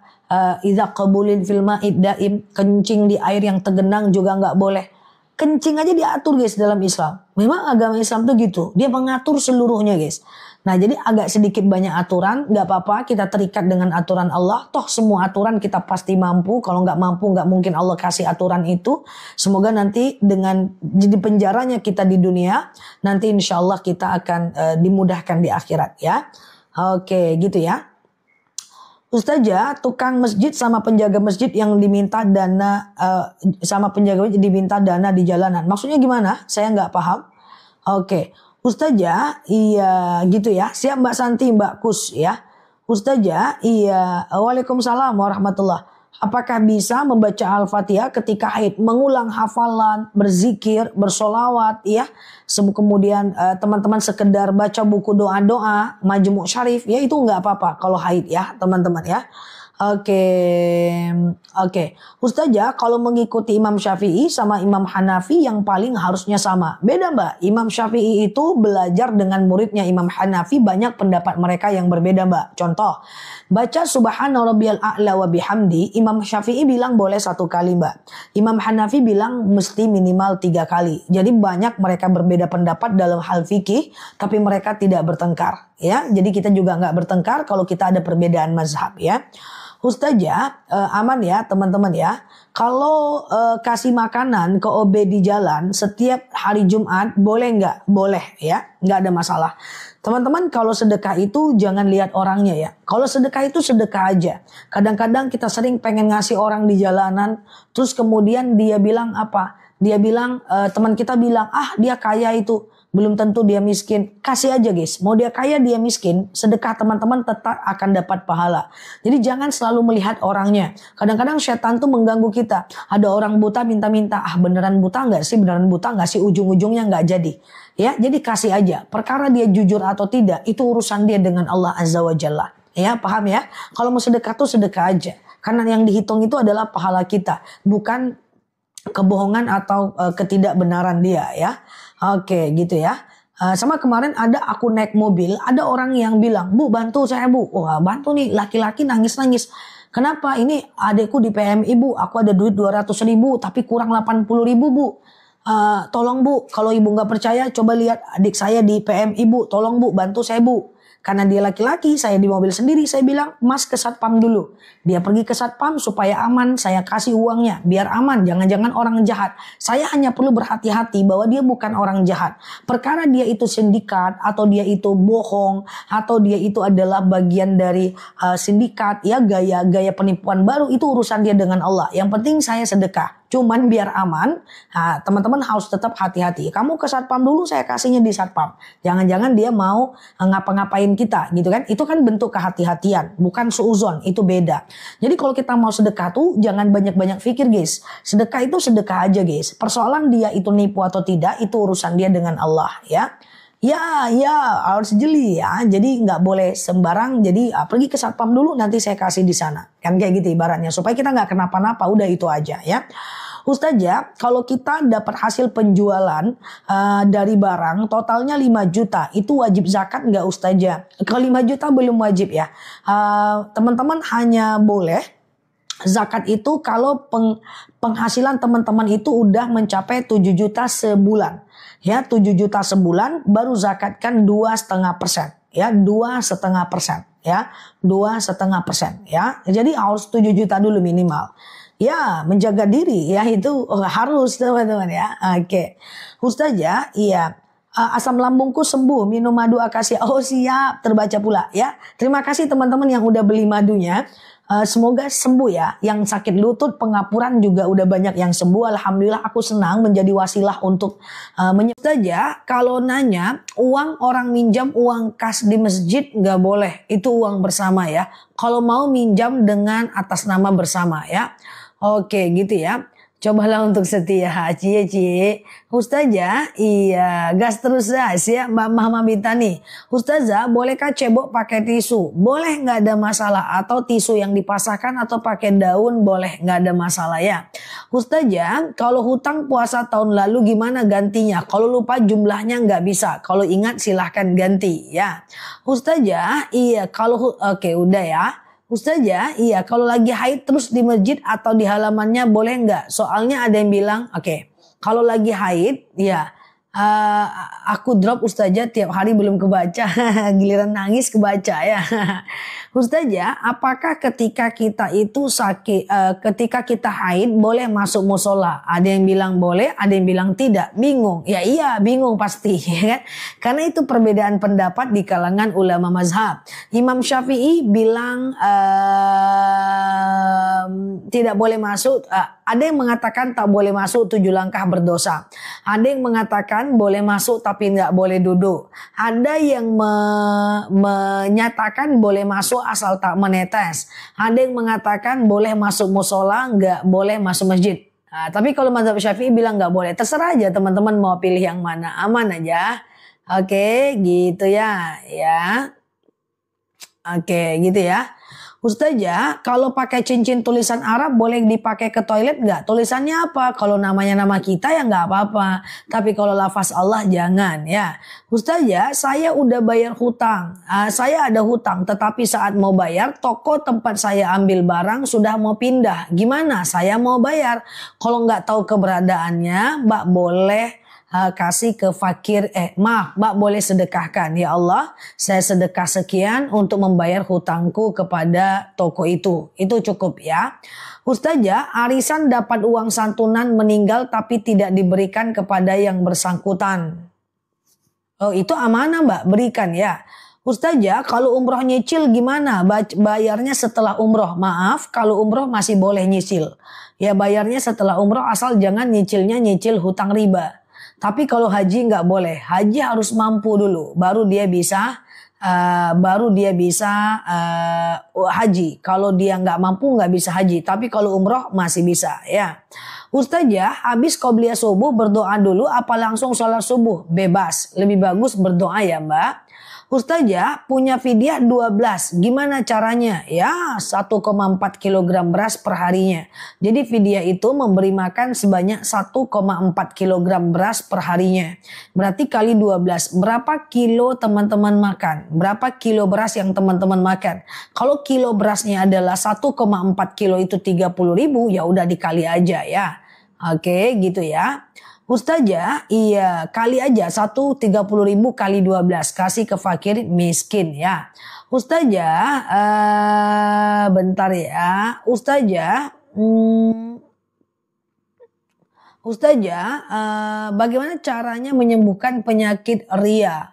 idza qabulin fil ma'id daim. Kencing di air yang tergenang juga nggak boleh. Kencing aja diatur guys dalam Islam. Memang agama Islam tuh gitu. Dia mengatur seluruhnya guys. Nah jadi agak sedikit banyak aturan. Gak apa-apa kita terikat dengan aturan Allah. Toh semua aturan kita pasti mampu. Kalau gak mampu gak mungkin Allah kasih aturan itu. Semoga nanti dengan jadi penjaranya kita di dunia. Nanti insya Allah kita akan dimudahkan di akhirat ya. Oke gitu ya. Ustazah, tukang masjid sama penjaga masjid yang diminta dana diminta dana di jalanan. Maksudnya gimana? Saya nggak paham. Oke, Ustazah, iya gitu ya. Siap Mbak Santi, Mbak Kus ya. Ustazah, iya. Waalaikumsalam warahmatullah. Apakah bisa membaca Al-Fatihah ketika haid, mengulang hafalan, berzikir, bersolawat ya. Kemudian teman-teman sekedar baca buku doa-doa, Majmu' Syarif ya itu nggak apa-apa kalau haid ya teman-teman ya. Oke. Ustazah, kalau mengikuti Imam Syafi'i sama Imam Hanafi yang paling harusnya sama. Beda Mbak, Imam Syafi'i itu belajar dengan muridnya Imam Hanafi, banyak pendapat mereka yang berbeda Mbak. Contoh, baca Subhana rabbiyal a'la wa bihamdi, Imam Syafi'i bilang boleh 1 kali Mbak. Imam Hanafi bilang mesti minimal 3 kali. Jadi banyak mereka berbeda pendapat dalam hal fikih, tapi mereka tidak bertengkar. Ya, jadi kita juga nggak bertengkar kalau kita ada perbedaan mazhab ya. Ustazah, aman ya teman-teman ya. Kalau kasih makanan ke OB di jalan setiap hari Jumat boleh nggak? Boleh ya, nggak ada masalah. Teman-teman kalau sedekah itu jangan lihat orangnya ya. Kalau sedekah itu sedekah aja. Kadang-kadang kita sering pengen ngasih orang di jalanan. Terus kemudian dia bilang apa? Dia bilang, teman kita bilang, dia kaya itu. Belum tentu dia miskin. Kasih aja guys. Mau dia kaya dia miskin. Sedekah teman-teman tetap akan dapat pahala. Jadi jangan selalu melihat orangnya. Kadang-kadang setan tuh mengganggu kita. Ada orang buta minta-minta. Beneran buta nggak sih? Beneran buta nggak sih? Ujung-ujungnya nggak jadi. Ya, jadi kasih aja. Perkara dia jujur atau tidak. Itu urusan dia dengan Allah Azza wa Jalla. Ya, paham ya? Kalau mau sedekah tuh sedekah aja. Karena yang dihitung itu adalah pahala kita. Bukan kebohongan atau ketidakbenaran dia ya. Oke gitu ya. Sama kemarin ada aku naik mobil, ada orang yang bilang, Bu bantu saya Bu. Wah bantu nih laki-laki nangis-nangis. Kenapa? Ini adekku di PMI Bu, aku ada duit 200.000 tapi kurang 80.000 Bu. Tolong Bu, kalau ibu nggak percaya coba lihat adik saya di PMI Bu, tolong Bu bantu saya Bu. Karena dia laki-laki, saya di mobil sendiri, saya bilang, Mas ke satpam dulu. Dia pergi ke satpam supaya aman, saya kasih uangnya. Biar aman, jangan-jangan orang jahat. Saya hanya perlu berhati-hati bahwa dia bukan orang jahat. Perkara dia itu sindikat, atau dia itu bohong, atau dia itu adalah bagian dari sindikat, ya gaya penipuan baru, itu urusan dia dengan Allah. Yang penting saya sedekah. Cuman biar aman, teman-teman harus tetap hati-hati. Kamu ke satpam dulu, saya kasihnya di satpam. Jangan-jangan dia mau ngapa-ngapain kita gitu kan. Itu kan bentuk kehati-hatian, bukan suuzon, itu beda. Jadi kalau kita mau sedekah tuh jangan banyak-banyak pikir guys. Sedekah itu sedekah aja guys. Persoalan dia itu nipu atau tidak, itu urusan dia dengan Allah ya. Ya harus jeli ya. Jadi nggak boleh sembarang. Jadi pergi ke satpam dulu, nanti saya kasih di sana. Kan kayak gitu ibaratnya. Supaya kita nggak kenapa-napa. Udah itu aja ya. Ustazah, kalau kita dapat hasil penjualan dari barang totalnya 5 juta, itu wajib zakat nggak Ustazah? Kalau 5 juta belum wajib ya. Teman-teman hanya boleh zakat itu kalau penghasilan teman-teman itu udah mencapai 7 juta sebulan. Ya, 7 juta sebulan baru zakatkan 2,5%. Ya, 2,5%. Ya, 2,5%. Ya, jadi harus 7 juta dulu minimal. Ya, menjaga diri ya itu harus teman-teman ya. Oke. Ustazah, iya. Asam lambungku sembuh, minum madu akasia. Oh siap, terbaca pula ya. Terima kasih teman-teman yang udah beli madunya. Semoga sembuh ya. Yang sakit lutut, pengapuran juga udah banyak yang sembuh. Alhamdulillah aku senang menjadi wasilah untuk saja. Kalau nanya uang orang minjam uang kas di masjid nggak boleh. Itu uang bersama ya. Kalau mau minjam dengan atas nama bersama ya. Oke gitu ya. Cobalah untuk setia. Cie. Ustazah, iya gas terus guys ya Mbak Mama Bintani. Ustazah, bolehkah cebok pakai tisu? Boleh, nggak ada masalah. Atau tisu yang dipasahkan atau pakai daun boleh, nggak ada masalah ya. Ustazah, kalau hutang puasa tahun lalu gimana gantinya? Kalau lupa jumlahnya nggak bisa. Kalau ingat silahkan ganti ya. Ustazah, iya kalau oke udah ya. Ustazah, iya kalau lagi haid terus di masjid atau di halamannya boleh nggak? Soalnya ada yang bilang, oke, kalau lagi haid, ya aku drop Ustazah tiap hari belum kebaca, giliran nangis kebaca ya. Ustazah, apakah ketika kita itu sakit, ketika kita haid boleh masuk musola? Ada yang bilang boleh, ada yang bilang tidak. Bingung? Ya iya bingung pasti ya kan? Karena itu perbedaan pendapat di kalangan ulama mazhab. Imam Syafi'i bilang tidak boleh masuk. Ada yang mengatakan tak boleh masuk 7 langkah berdosa. Ada yang mengatakan boleh masuk tapi nggak boleh duduk. Ada yang menyatakan boleh masuk asal tak menetes. Ada yang mengatakan boleh masuk musola, nggak boleh masuk masjid. Nah, tapi kalau mazhab Syafi'i bilang nggak boleh. Terserah aja teman-teman mau pilih yang mana, aman aja. Oke, gitu ya, Oke, gitu ya. Ustazah, kalau pakai cincin tulisan Arab boleh dipakai ke toilet nggak? Tulisannya apa? Kalau namanya nama kita ya nggak apa-apa. Tapi kalau lafaz Allah jangan ya. Ustazah, saya udah bayar hutang. Saya ada hutang, tetapi saat mau bayar, toko tempat saya ambil barang sudah mau pindah. Gimana? Saya mau bayar. Kalau nggak tahu keberadaannya, Mbak boleh kasih ke fakir, Mbak boleh sedekahkan. Ya Allah, saya sedekah sekian untuk membayar hutangku kepada toko itu. Itu cukup ya. Ustazah, arisan dapat uang santunan meninggal tapi tidak diberikan kepada yang bersangkutan. Oh itu amanah Mbak, berikan ya. Ustazah, kalau umroh nyicil gimana? Bayarnya setelah umroh. Maaf, kalau umroh masih boleh nyicil. Ya bayarnya setelah umroh asal jangan nyicilnya nyicil hutang riba. Tapi kalau haji nggak boleh, haji harus mampu dulu, baru dia bisa haji. Kalau dia nggak mampu nggak bisa haji. Tapi kalau umroh masih bisa ya. Ustazah, habis qobliyah subuh berdoa dulu apa langsung sholat subuh? Bebas, lebih bagus berdoa ya Mbak. Ustazah, punya fidyah 12. Gimana caranya? Ya 1,4 kilogram beras per harinya. Jadi fidyah itu memberi makan sebanyak 1,4 kilogram beras per harinya. Berarti kali 12. Berapa kilo teman-teman makan? Berapa kilo beras yang teman-teman makan? Kalau kilo berasnya adalah 1,4 kilo itu 30.000, ya udah dikali aja ya. Oke gitu ya. Ustazah, iya kali aja 130.000 kali 12 kasih ke fakir miskin ya. Ustazah, bentar ya. Ustazah, bagaimana caranya menyembuhkan penyakit ria?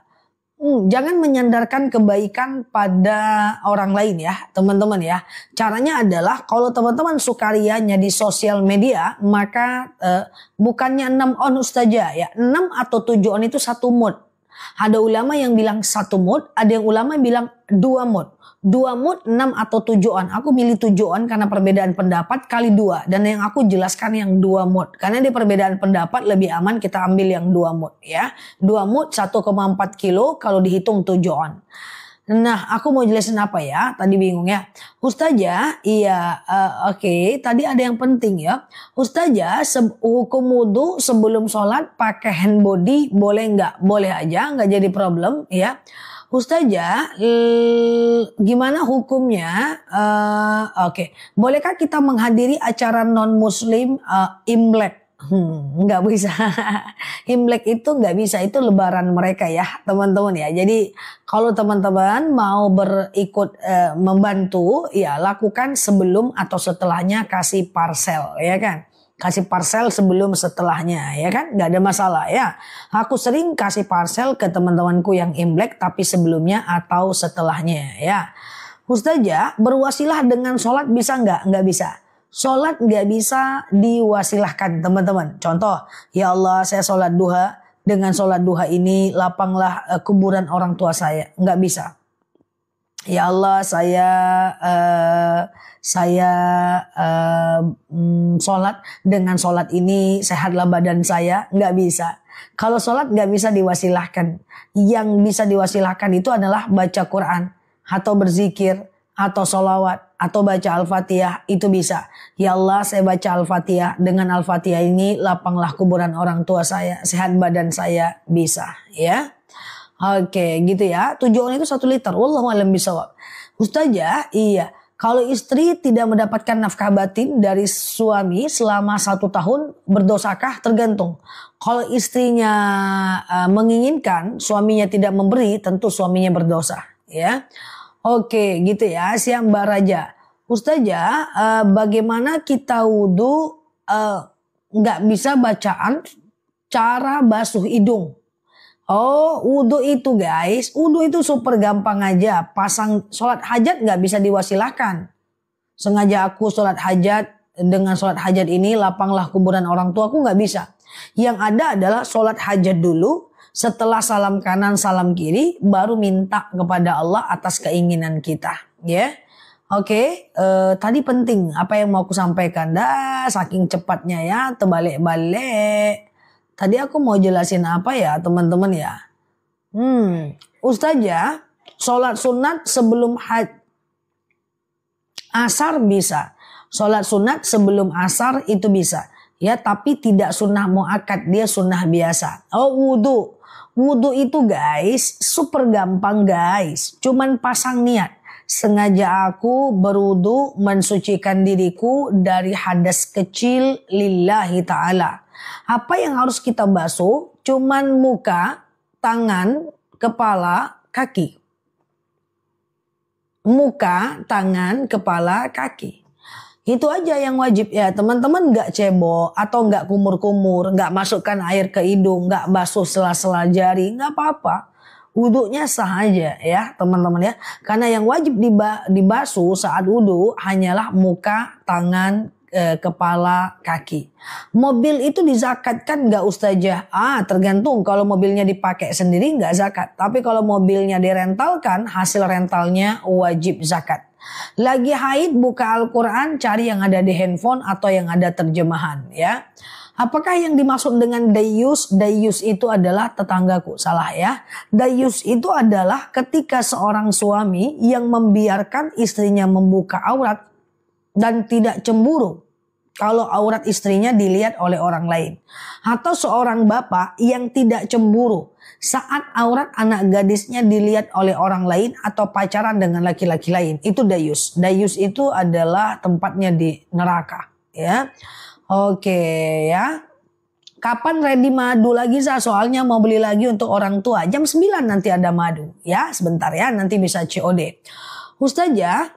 Jangan menyandarkan kebaikan pada orang lain ya teman-teman ya. Caranya adalah kalau teman-teman suka rianya di sosial media, maka bukannya 6 on Ustazah ya. 6 atau 7 on itu satu mood. Ada ulama yang bilang satu mood, ada yang ulama bilang 2 mood. 2 mood 6 atau 7 on. Aku milih 7 on karena perbedaan pendapat kali 2. Dan yang aku jelaskan yang 2 mood. Karena di perbedaan pendapat lebih aman kita ambil yang 2 mood ya. 2 mood 1,4 kilo kalau dihitung 7 on. Nah aku mau jelasin apa ya. Tadi bingung ya. Ustazah, iya oke. Tadi ada yang penting ya. Ustazah, hukum wudhu sebelum sholat pakai hand body boleh nggak? Boleh aja, nggak jadi problem ya. Ustazah, gimana hukumnya? Oke. Bolehkah kita menghadiri acara non-muslim Imlek? Nggak bisa. Imlek itu nggak bisa, itu lebaran mereka ya teman-teman ya. Jadi kalau teman-teman mau berikut membantu ya lakukan sebelum atau setelahnya, kasih parcel ya kan. Kasih parcel sebelum setelahnya ya kan, nggak ada masalah ya. Aku sering kasih parcel ke teman-temanku yang Imlek tapi sebelumnya atau setelahnya ya. Ustazah, berwasilah dengan sholat bisa nggak? Nggak bisa. Sholat nggak bisa diwasilahkan teman-teman. Contoh, ya Allah saya sholat duha, dengan sholat duha ini lapanglah kuburan orang tua saya. Nggak bisa. Ya Allah saya sholat, dengan sholat ini sehatlah badan saya. Nggak bisa. Kalau sholat nggak bisa diwasilahkan. Yang bisa diwasilahkan itu adalah baca Quran atau berzikir atau sholawat atau baca Al-Fatihah, itu bisa. Ya Allah saya baca Al-Fatihah, dengan Al-Fatihah ini lapanglah kuburan orang tua saya, sehat badan saya, bisa ya. Oke gitu ya. 7 on itu 1 liter. Wallahu a'lam bishawab. Ustazah, iya. Kalau istri tidak mendapatkan nafkah batin dari suami selama 1 tahun, berdosakah? Tergantung. Kalau istrinya menginginkan, suaminya tidak memberi, tentu suaminya berdosa. Ya, oke gitu ya. Siap Mbak Raja. Ustazah, bagaimana kita wudhu nggak bisa bacaan cara basuh hidung? Oh, wudhu itu guys, wudhu itu super gampang aja. Pasang sholat hajat nggak bisa diwasilahkan. Sengaja aku sholat hajat, dengan sholat hajat ini lapanglah kuburan orang tua, aku nggak bisa. Yang ada adalah sholat hajat dulu, setelah salam kanan salam kiri, baru minta kepada Allah atas keinginan kita. Ya, oke. Tadi penting apa yang mau aku sampaikan. Dah saking cepatnya ya, terbalik-balik. Tadi aku mau jelasin apa ya teman-teman ya. Ustazah, sholat sunat sebelum asar bisa. Sholat sunat sebelum asar itu bisa. Ya, tapi tidak sunnah muakkad, dia sunnah biasa. Oh, wudhu. Wudhu itu guys, super gampang guys. Cuman pasang niat. Sengaja aku berwudhu mensucikan diriku dari hadas kecil lillahi ta'ala. Apa yang harus kita basuh? Cuman muka, tangan, kepala, kaki. Muka, tangan, kepala, kaki. Itu aja yang wajib ya teman-teman. Gak cebok atau gak kumur-kumur, gak masukkan air ke hidung, gak basuh sela-sela jari, gak apa-apa. Wudhunya sah aja ya teman-teman ya. Karena yang wajib dibasuh saat wudhu hanyalah muka, tangan, kepala, kaki. Mobil itu dizakatkan nggak Ustazah? Tergantung. Kalau mobilnya dipakai sendiri nggak zakat. Tapi kalau mobilnya direntalkan, hasil rentalnya wajib zakat. Lagi haid buka Al-Quran, cari yang ada di handphone atau yang ada terjemahan ya. Apakah yang dimaksud dengan dayus? Dayus itu adalah tetanggaku. Salah ya. Dayus itu adalah ketika seorang suami yang membiarkan istrinya membuka aurat dan tidak cemburu kalau aurat istrinya dilihat oleh orang lain. Atau seorang bapak yang tidak cemburu saat aurat anak gadisnya dilihat oleh orang lain atau pacaran dengan laki-laki lain. Itu dayus. Dayus itu adalah tempatnya di neraka. Ya, oke ya. Kapan ready madu lagi Sa? Soalnya mau beli lagi untuk orang tua. Jam 9 nanti ada madu. Ya sebentar ya, nanti bisa COD. Ustazah,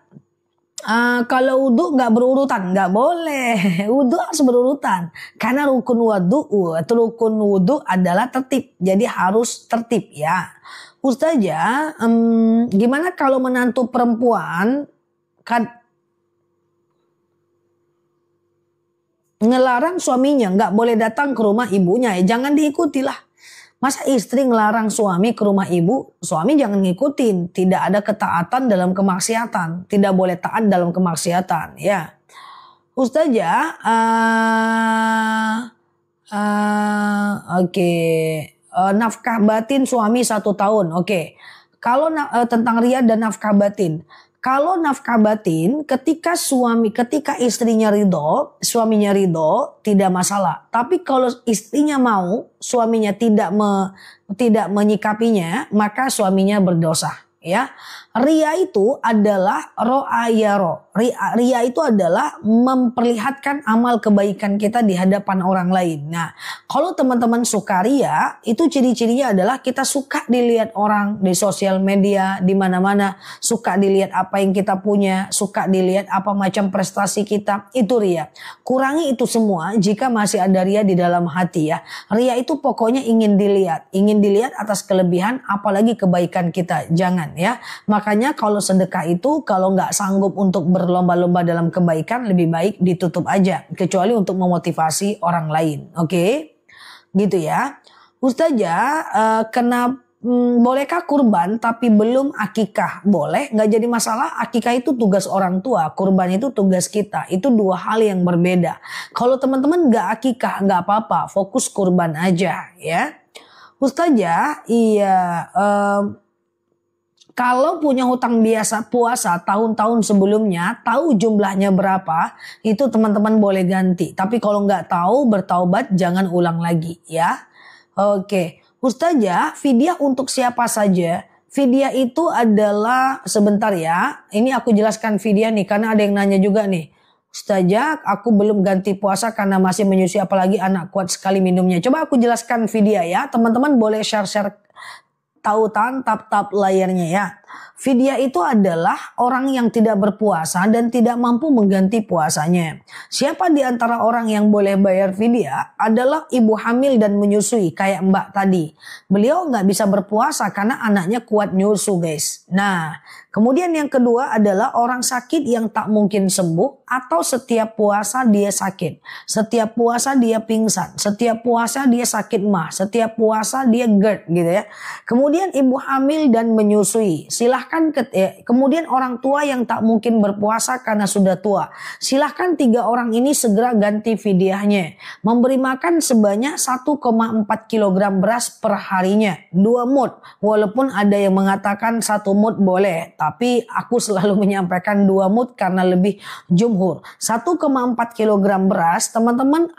kalau wudhu nggak berurutan, nggak boleh. Wudhu harus berurutan. Karena rukun wudhu adalah tertib. Jadi harus tertib ya. Ustazah, gimana kalau menantu perempuan ngelarang suaminya nggak boleh datang ke rumah ibunya, ya jangan diikutilah. Masa istri ngelarang suami ke rumah ibu, suami jangan ngikutin. Tidak ada ketaatan dalam kemaksiatan, tidak boleh taat dalam kemaksiatan. Ya, Ustazah, oke. Nafkah batin suami 1 tahun, oke. Kalau tentang ria dan nafkah batin. Kalau nafkah batin, ketika istrinya ridho, suaminya ridho, tidak masalah. Tapi kalau istrinya mau, suaminya tidak menyikapinya, maka suaminya berdosa. Ya, ria itu adalah ro'ayaro. Ria itu adalah memperlihatkan amal kebaikan kita di hadapan orang lain. Nah, kalau teman-teman suka ria, itu ciri-cirinya adalah kita suka dilihat orang di sosial media, di mana-mana, suka dilihat apa yang kita punya, suka dilihat apa macam prestasi kita, itu ria. Kurangi itu semua jika masih ada ria di dalam hati ya. Ria itu pokoknya ingin dilihat atas kelebihan, apalagi kebaikan kita. Jangan ya. Makanya kalau sedekah itu kalau nggak sanggup untuk berlomba-lomba dalam kebaikan, lebih baik ditutup aja, kecuali untuk memotivasi orang lain. Oke? Gitu ya. Ustazah, bolehkah kurban tapi belum akikah? Boleh, nggak jadi masalah. Akikah itu tugas orang tua, kurban itu tugas kita. Itu 2 hal yang berbeda. Kalau teman-teman nggak akikah, nggak apa-apa, fokus kurban aja ya. Ustazah, iya. Kalau punya hutang biasa puasa tahun-tahun sebelumnya, tahu jumlahnya berapa, itu teman-teman boleh ganti. Tapi kalau nggak tahu, bertaubat, jangan ulang lagi ya. Oke, Ustazah, fidyah untuk siapa saja? Fidyah itu adalah, sebentar ya, ini aku jelaskan fidyah nih, karena ada yang nanya juga nih. Ustazah, aku belum ganti puasa karena masih menyusui, apalagi anak kuat sekali minumnya. Coba aku jelaskan fidyah ya, teman-teman boleh share-share tautan tap-tap layarnya ya. Fidyah itu adalah orang yang tidak berpuasa dan tidak mampu mengganti puasanya. Siapa di antara orang yang boleh bayar fidyah adalah ibu hamil dan menyusui kayak Mbak tadi. Beliau nggak bisa berpuasa karena anaknya kuat nyusu guys. Nah, kemudian yang kedua adalah orang sakit yang tak mungkin sembuh atau setiap puasa dia sakit. Setiap puasa dia pingsan. Setiap puasa dia sakit mah. Setiap puasa dia GERD gitu ya. Kemudian ibu hamil dan menyusui. Silahkan kemudian orang tua yang tak mungkin berpuasa karena sudah tua. Silahkan 3 orang ini segera ganti fidyahnya. Memberi makan sebanyak 1,4 kg beras per harinya. 2 mud. Walaupun ada yang mengatakan 1 mud boleh. Tapi aku selalu menyampaikan 2 mud karena lebih jumhur. 1,4 kg beras teman-teman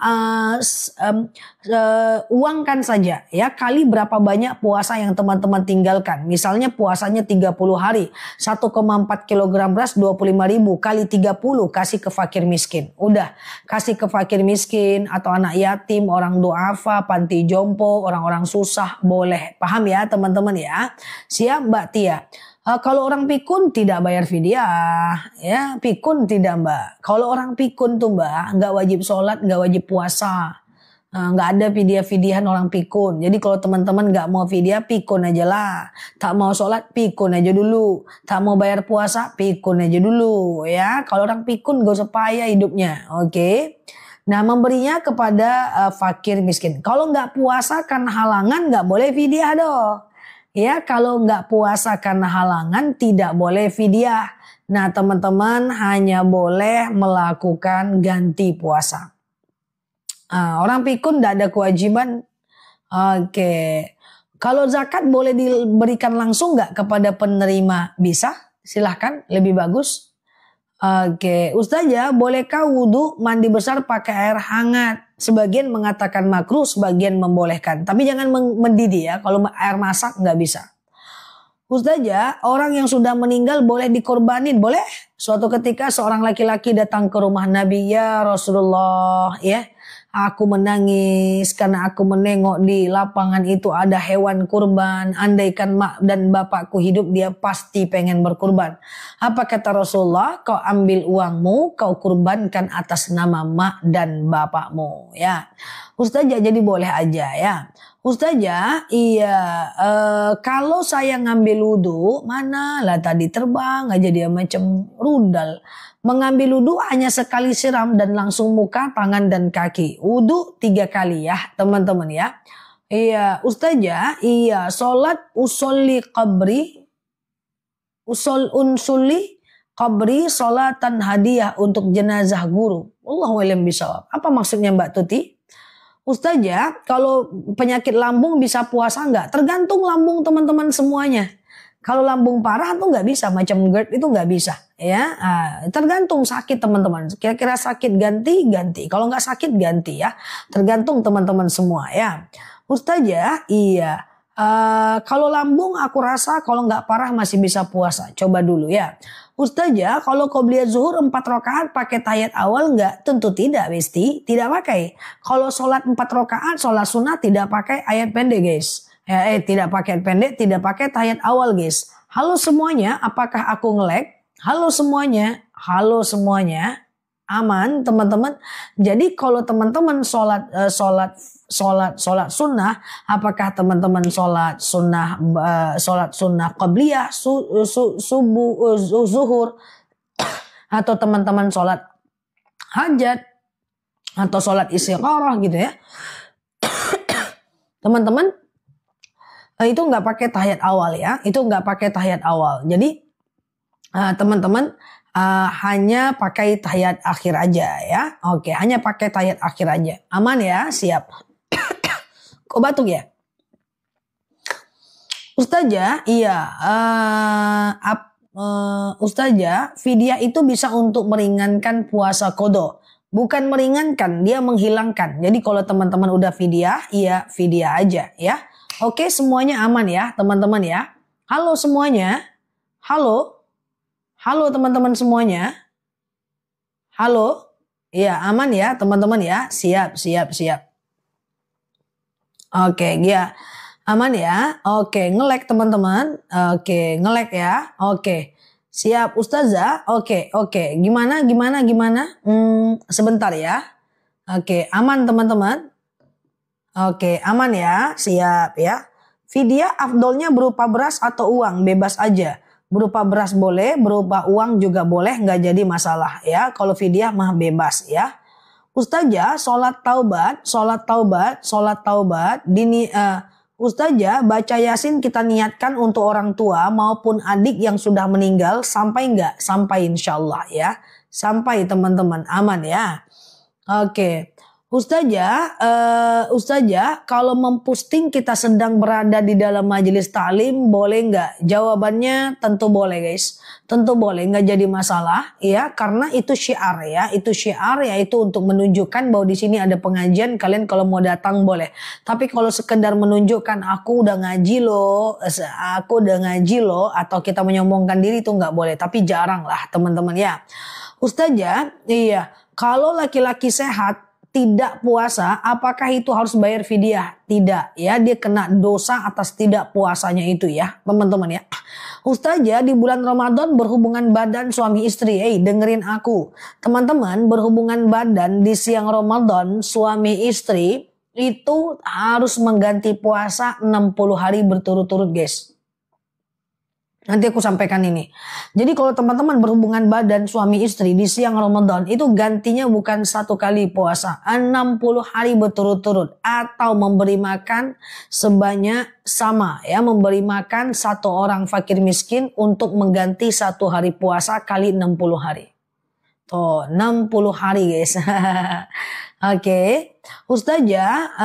uangkan saja ya, kali berapa banyak puasa yang teman-teman tinggalkan. Misalnya puasanya 30 hari, 1,4 kg beras 25.000 kali 30 kasih ke fakir miskin. Udah, kasih ke fakir miskin atau anak yatim, orang duafa, panti jompo, orang-orang susah, boleh. Paham ya teman-teman ya? Siap Mbak Tia. Kalau orang pikun tidak bayar fidyah, ya pikun tidak Mbak. Kalau orang pikun tuh Mbak, nggak wajib sholat, nggak wajib puasa. Nggak ada fidyah-fidyahan orang pikun. Jadi kalau teman-teman nggak mau fidyah, pikun aja lah. Tak mau sholat, pikun aja dulu. Tak mau bayar puasa, pikun aja dulu. Ya, kalau orang pikun gak usah payah hidupnya. Oke. Nah, memberinya kepada fakir miskin. Kalau nggak puasa karena halangan, nggak boleh fidyah dong. Ya, kalau nggak puasa karena halangan, tidak boleh fidyah. Nah, teman-teman hanya boleh melakukan ganti puasa. Orang pikun tidak ada kewajiban. Oke. Kalau zakat boleh diberikan langsung nggak kepada penerima? Bisa, silahkan, lebih bagus. Oke, Ustazah, bolehkah wudhu mandi besar pakai air hangat? Sebagian mengatakan makruh, sebagian membolehkan. Tapi jangan mendidih ya, kalau air masak nggak bisa. Ustazah, orang yang sudah meninggal boleh dikorbanin? Boleh. Suatu ketika seorang laki-laki datang ke rumah Nabi, ya Rasulullah, ya. Aku menangis karena aku menengok di lapangan itu ada hewan kurban. Andaikan mak dan bapakku hidup, dia pasti pengen berkurban. Apa kata Rasulullah? Kau ambil uangmu, kau kurbankan atas nama mak dan bapakmu. Ya, Ustazah, jadi boleh aja ya. Ustazah, iya, kalau saya ngambil wudhu, mana lah tadi terbang aja dia macam rudal. Mengambil wudhu hanya sekali siram dan langsung muka, tangan dan kaki. Wudhu 3 kali ya teman-teman ya. Iya, Ustazah, iya, sholat usolli qabri sholatan hadiah untuk jenazah guru. Allahu a'lam bishawab. Apa maksudnya Mbak Tuti? Ustazah, kalau penyakit lambung bisa puasa nggak? Tergantung lambung teman-teman semuanya. Kalau lambung parah tuh nggak bisa, macam GERD itu nggak bisa, ya. Tergantung sakit teman-teman. Kira-kira sakit ganti. Kalau nggak sakit ganti ya. Tergantung teman-teman semua ya. Ustazah, iya. Kalau lambung aku rasa kalau nggak parah masih bisa puasa. Coba dulu ya. Ustazah, kalau qobliyah zuhur 4 rakaat pakai tahiyat awal nggak? Tentu tidak, Besti. Tidak pakai. Kalau sholat 4 rakaat, sholat sunnah tidak pakai ayat pendek, guys. Tidak pakai ayat pendek, tidak pakai tahiyat awal, guys. Halo semuanya, apakah aku nge-lag? Halo semuanya. Aman, teman-teman. Jadi kalau teman-teman sholat sunnah, apakah teman-teman sholat sunnah qabliyah, zuhur, atau teman-teman sholat hajat, atau sholat istikharah gitu ya. Teman-teman, itu nggak pakai tahiyat awal ya. Itu nggak pakai tahiyat awal. Jadi teman-teman hanya pakai tahiyat akhir aja ya. Oke, hanya pakai tahiyat akhir aja. Aman ya, siap. Kok batuk ya? Ustazah, iya. Ustazah, fidyah itu bisa untuk meringankan puasa qada. Bukan meringankan, dia menghilangkan. Jadi kalau teman-teman udah fidyah, iya fidyah aja ya. Oke, semuanya aman ya teman-teman ya. Halo semuanya. Halo teman-teman semuanya. Halo. Iya aman ya teman-teman ya. Siap. Oke, ya. Aman ya. Oke, nge-lag teman-teman. Oke, nge-lag ya. Oke. Siap Ustazah. Oke. Gimana? Sebentar ya. Oke, aman teman-teman. Oke, aman ya. Siap ya. Fidyah afdolnya berupa beras atau uang, bebas aja. Berupa beras boleh, berupa uang juga boleh, nggak jadi masalah ya. Kalau fidyah mah bebas ya. Ustazah, sholat taubat. Ustazah, baca Yasin kita niatkan untuk orang tua maupun adik yang sudah meninggal, sampai nggak? Sampai insyaallah ya. Sampai teman-teman, aman ya. Oke. Ustazah, kalau memposting kita sedang berada di dalam majelis taklim boleh nggak? Jawabannya tentu boleh, guys. Tentu boleh, nggak jadi masalah ya, karena itu syiar ya. Itu syiar, yaitu untuk menunjukkan bahwa di sini ada pengajian, kalian kalau mau datang boleh. Tapi kalau sekedar menunjukkan aku udah ngaji loh, atau kita menyombongkan diri itu nggak boleh. Tapi jarang lah teman-teman ya. Ustazah, iya, kalau laki-laki sehat tidak puasa, apakah itu harus bayar fidyah? Tidak ya, dia kena dosa atas tidak puasanya itu ya teman-teman ya. Ustazah, di bulan Ramadan berhubungan badan suami istri. Dengerin aku teman-teman, berhubungan badan di siang Ramadan suami istri itu harus mengganti puasa 60 hari berturut-turut, guys. Nanti aku sampaikan ini. Jadi kalau teman-teman berhubungan badan suami istri di siang Ramadan, itu gantinya bukan 1 kali puasa, 60 hari berturut-turut. Atau memberi makan sebanyak sama ya, memberi makan 1 orang fakir miskin untuk mengganti 1 hari puasa kali 60 hari. Tuh 60 hari, guys. Oke. Ustazah,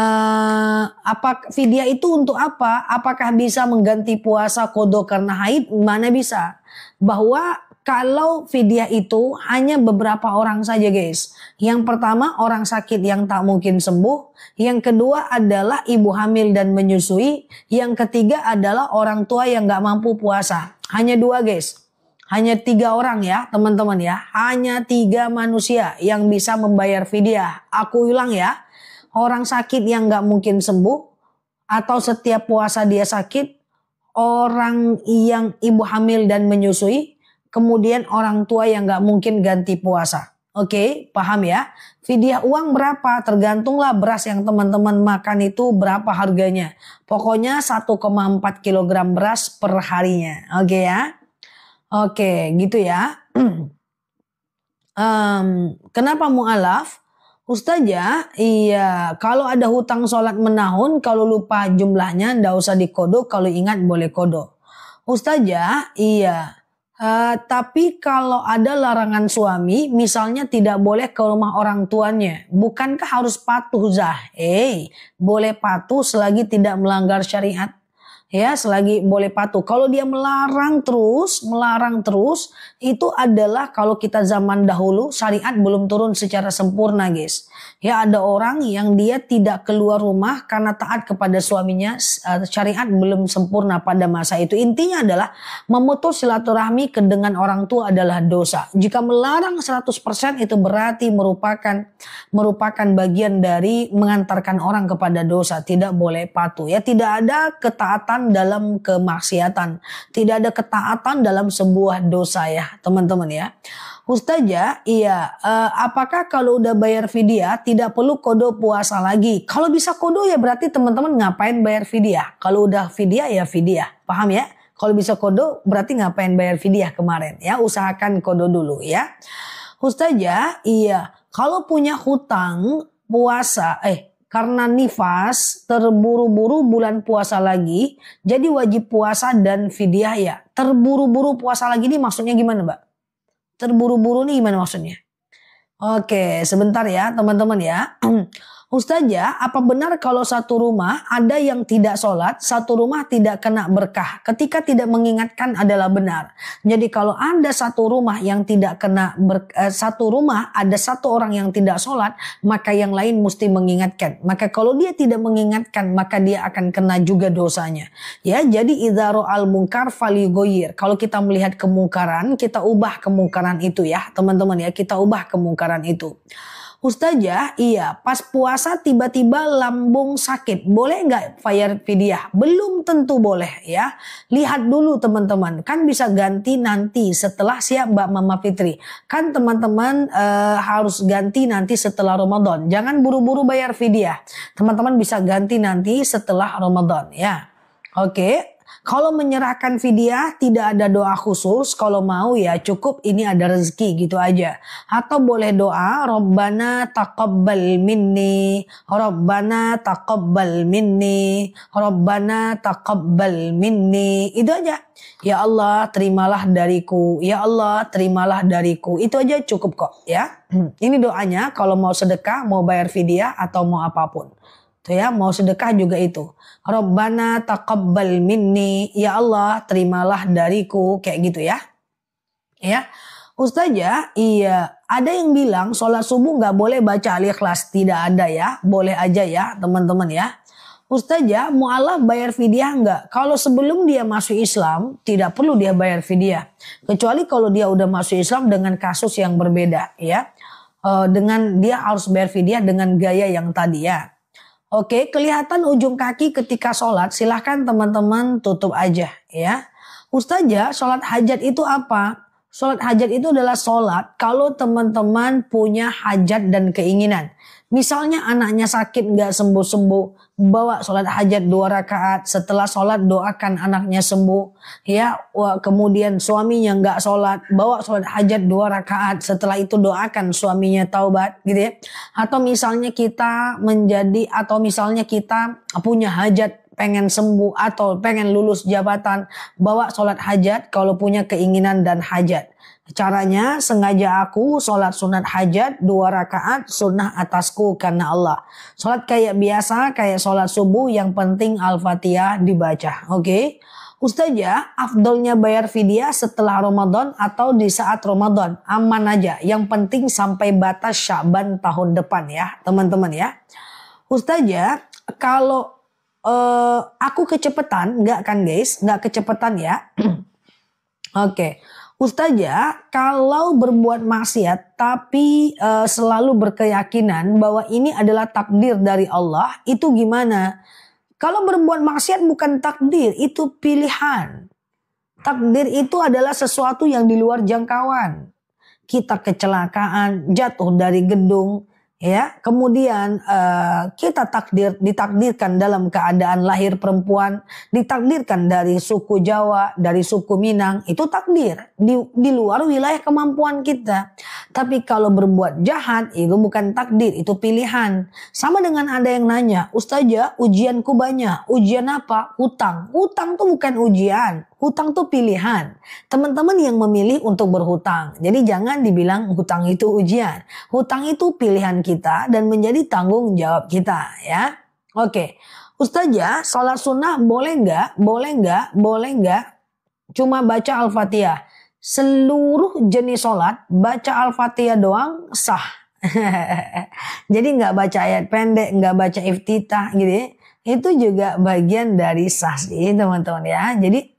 apa fidyah itu untuk apa? Apakah bisa mengganti puasa qada karena haid? Mana bisa? Bahwa kalau fidyah itu hanya beberapa orang saja, guys. Yang pertama orang sakit yang tak mungkin sembuh. Yang kedua adalah ibu hamil dan menyusui. Yang ketiga adalah orang tua yang gak mampu puasa. Hanya 2, guys. Hanya 3 orang ya teman-teman ya. Hanya 3 manusia yang bisa membayar fidyah. Aku ulang ya. orang sakit yang nggak mungkin sembuh, atau setiap puasa dia sakit, orang yang ibu hamil dan menyusui, kemudian orang tua yang nggak mungkin ganti puasa. Oke, paham ya? Fidyah uang berapa? Tergantunglah beras yang teman-teman makan itu berapa harganya. Pokoknya 1,4 kilogram beras per harinya. Oke ya? Oke, gitu ya. Kenapa mu'alaf? Ustazah, iya, kalau ada hutang sholat menahun, kalau lupa jumlahnya ndak usah dikodo, kalau ingat boleh kodo. Ustazah, iya, tapi kalau ada larangan suami, misalnya tidak boleh ke rumah orang tuanya, bukankah harus patuh Zah? Boleh patuh selagi tidak melanggar syariat. Ya, selagi boleh patuh. Kalau dia melarang terus, itu adalah kalau kita zaman dahulu syariat belum turun secara sempurna, guys. Ya, ada orang yang dia tidak keluar rumah karena taat kepada suaminya, syariat belum sempurna pada masa itu. Intinya adalah memutus silaturahmi dengan orang tua adalah dosa. Jika melarang 100% itu berarti merupakan bagian dari mengantarkan orang kepada dosa. Tidak boleh patuh. Ya, tidak ada ketaatan dalam kemaksiatan, tidak ada ketaatan dalam sebuah dosa ya teman-teman ya. Ustazah, iya, apakah kalau udah bayar fidyah tidak perlu kodo puasa lagi? Kalau bisa kodo ya berarti teman-teman ngapain bayar fidyah? Kalau udah fidyah ya fidyah, paham ya? Kalau bisa kodo berarti ngapain bayar fidyah kemarin ya? Usahakan kodo dulu ya. Ustazah, iya, kalau punya hutang puasa, karena nifas terburu-buru bulan puasa lagi, jadi wajib puasa dan fidyah ya. Terburu-buru puasa lagi ini maksudnya gimana, Mbak? Terburu-buru nih gimana maksudnya? Oke, sebentar ya teman-teman ya. Ustazah, apa benar kalau satu rumah ada yang tidak sholat, satu rumah tidak kena berkah? Ketika tidak mengingatkan adalah benar. Jadi kalau ada satu rumah yang tidak kena satu rumah ada satu orang yang tidak sholat, maka yang lain mesti mengingatkan. Maka kalau dia tidak mengingatkan, maka dia akan kena juga dosanya. Ya, jadi idza ra'al munkar falyughayyir. Kalau kita melihat kemungkaran, kita ubah kemungkaran itu ya, teman-teman ya, kita ubah kemungkaran itu. Ustazah, iya, pas puasa tiba-tiba lambung sakit, boleh nggak bayar fidyah? Belum tentu boleh ya. Lihat dulu teman-teman, kan bisa ganti nanti setelah siap Mbak Mama Fitri. Kan teman-teman harus ganti nanti setelah Ramadan. Jangan buru-buru bayar fidyah. Teman-teman bisa ganti nanti setelah Ramadan ya. Oke. Kalau menyerahkan fidyah tidak ada doa khusus, kalau mau ya cukup ini ada rezeki gitu aja. Atau boleh doa Rabbana taqabbal minni, Rabbana taqabbal minni, Rabbana taqabbal minni. Itu aja. Ya Allah terimalah dariku, ya Allah terimalah dariku. Itu aja cukup kok ya. Ini doanya kalau mau sedekah, mau bayar fidyah atau mau apapun. Tuh ya, mau sedekah juga itu. Rabbana taqabbal minni, ya Allah terimalah dariku, kayak gitu ya. Ya. Ustazah, iya, ada yang bilang sholat subuh nggak boleh baca Al-Ikhlas. Tidak ada ya, boleh aja ya teman-teman ya. Ustazah, mu'alaf bayar fidyah nggak? Kalau sebelum dia masuk Islam, tidak perlu dia bayar fidyah. Kecuali kalau dia udah masuk Islam dengan kasus yang berbeda ya. Dengan dia harus bayar fidyah dengan gaya yang tadi ya. Oke, kelihatan ujung kaki ketika sholat, silahkan teman-teman tutup aja ya. Ustazah, sholat hajat itu apa? Sholat hajat itu adalah sholat kalau teman-teman punya hajat dan keinginan. Misalnya anaknya sakit nggak sembuh-sembuh, bawa sholat hajat 2 rakaat. Setelah sholat doakan anaknya sembuh. Ya, kemudian suaminya nggak sholat, bawa sholat hajat 2 rakaat. Setelah itu doakan suaminya taubat, gitu ya. Atau misalnya kita punya hajat, pengen sembuh atau pengen lulus jabatan, bawa sholat hajat kalau punya keinginan dan hajat. Caranya, sengaja aku sholat sunat hajat 2 rakaat sunnah atasku karena Allah. Sholat kayak biasa, kayak sholat subuh, yang penting Al-Fatihah dibaca. Oke? Ustazah, afdolnya bayar fidyah setelah Ramadan atau di saat Ramadan? Aman aja, yang penting sampai batas Sya'ban tahun depan ya teman-teman ya. Ustazah, kalau aku kecepatan, enggak kan guys? Enggak kecepatan ya. Oke. Ustazah, kalau berbuat maksiat tapi selalu berkeyakinan bahwa ini adalah takdir dari Allah, itu gimana? Kalau berbuat maksiat bukan takdir, itu pilihan. Takdir itu adalah sesuatu yang di luar jangkauan. Kita kecelakaan, jatuh dari gedung, ya, kemudian kita ditakdirkan dalam keadaan lahir perempuan, ditakdirkan dari suku Jawa, dari suku Minang, itu takdir di luar wilayah kemampuan kita. Tapi kalau berbuat jahat itu bukan takdir, itu pilihan. Sama dengan ada yang nanya, Ustazah, ujianku banyak. Ujian apa? Hutang. Hutang tuh bukan ujian, hutang tuh pilihan. Teman-teman yang memilih untuk berhutang. Jadi jangan dibilang hutang itu ujian. Hutang itu pilihan kita dan menjadi tanggung jawab kita, ya. Oke. Ustazah, sholat sunnah boleh nggak? Boleh nggak? Boleh nggak? Cuma baca Al-Fatihah. Seluruh jenis sholat baca Al-Fatihah doang sah. Jadi nggak baca ayat pendek, nggak baca iftitah gitu ya. Itu juga bagian dari sah sih teman-teman ya. Jadi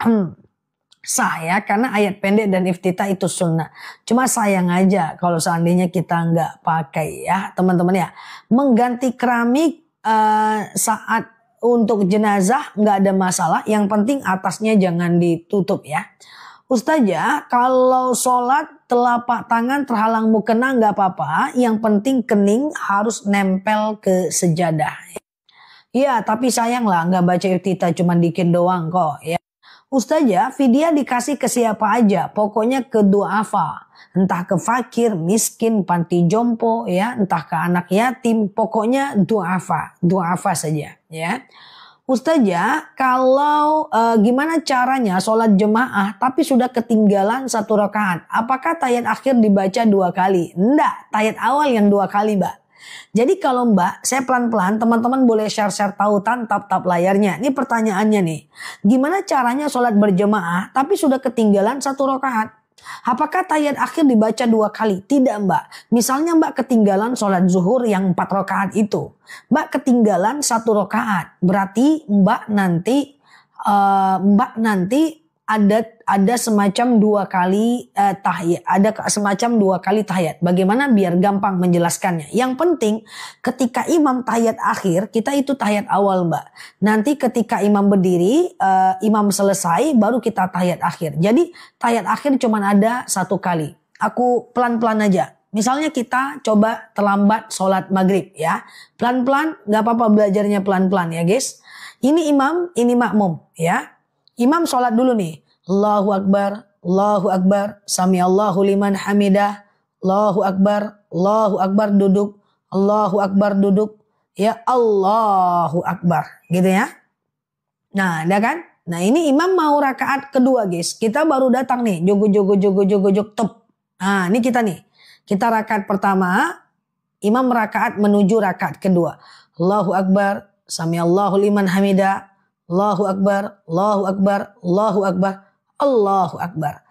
sah ya, karena ayat pendek dan iftitah itu sunnah. Cuma sayang aja kalau seandainya kita nggak pakai ya teman-teman ya. Mengganti keramik saat untuk jenazah nggak ada masalah. Yang penting atasnya jangan ditutup ya. Ustazah, kalau sholat telapak tangan terhalang mukena nggak apa-apa. Yang penting kening harus nempel ke sejadah. Iya, tapi sayang lah nggak baca iftitah cuma dikit doang kok ya. Ustazah, fidyah dikasih ke siapa aja, pokoknya ke duafa. Entah ke fakir, miskin, panti jompo ya, entah ke anak yatim, pokoknya duafa saja ya. Ustazah, kalau gimana caranya sholat jemaah tapi sudah ketinggalan 1 rakaat, apakah tayat akhir dibaca 2 kali? Enggak, tayat awal yang 2 kali mbak. Jadi kalau mbak, saya pelan-pelan, teman-teman boleh share-share tautan tap-tap layarnya. Ini pertanyaannya nih, gimana caranya sholat berjemaah tapi sudah ketinggalan 1 rakaat? Apakah tayat akhir dibaca 2 kali? Tidak mbak. Misalnya mbak ketinggalan sholat zuhur yang 4 rakaat itu. Mbak ketinggalan 1 rakaat. Berarti mbak nanti ada semacam 2 kali tahiyat. Ada semacam 2 kali tahiyat. Bagaimana biar gampang menjelaskannya. Yang penting ketika imam tahiyat akhir, kita itu tahiyat awal mbak. Nanti ketika imam berdiri, imam selesai, baru kita tahiyat akhir. Jadi tahiyat akhir cuma ada 1 kali. Aku pelan-pelan aja. Misalnya kita coba terlambat sholat maghrib ya. Pelan-pelan, gak apa-apa belajarnya pelan-pelan ya guys. Ini imam, ini makmum ya. Imam sholat dulu nih. Allahu Akbar, Samiallahu liman hamidah. Allahu Akbar duduk. Allahu Akbar duduk. Ya Allahu Akbar gitu ya. Nah ada kan? Nah ini imam mau rakaat kedua guys. Kita baru datang nih. Jogo tep. Nah ini kita nih. Kita rakaat pertama. Imam rakaat menuju rakaat kedua. Allahu Akbar, Samiallahu liman hamidah. Allahu Akbar, Allahu Akbar, Allahu Akbar, Allahu Akbar.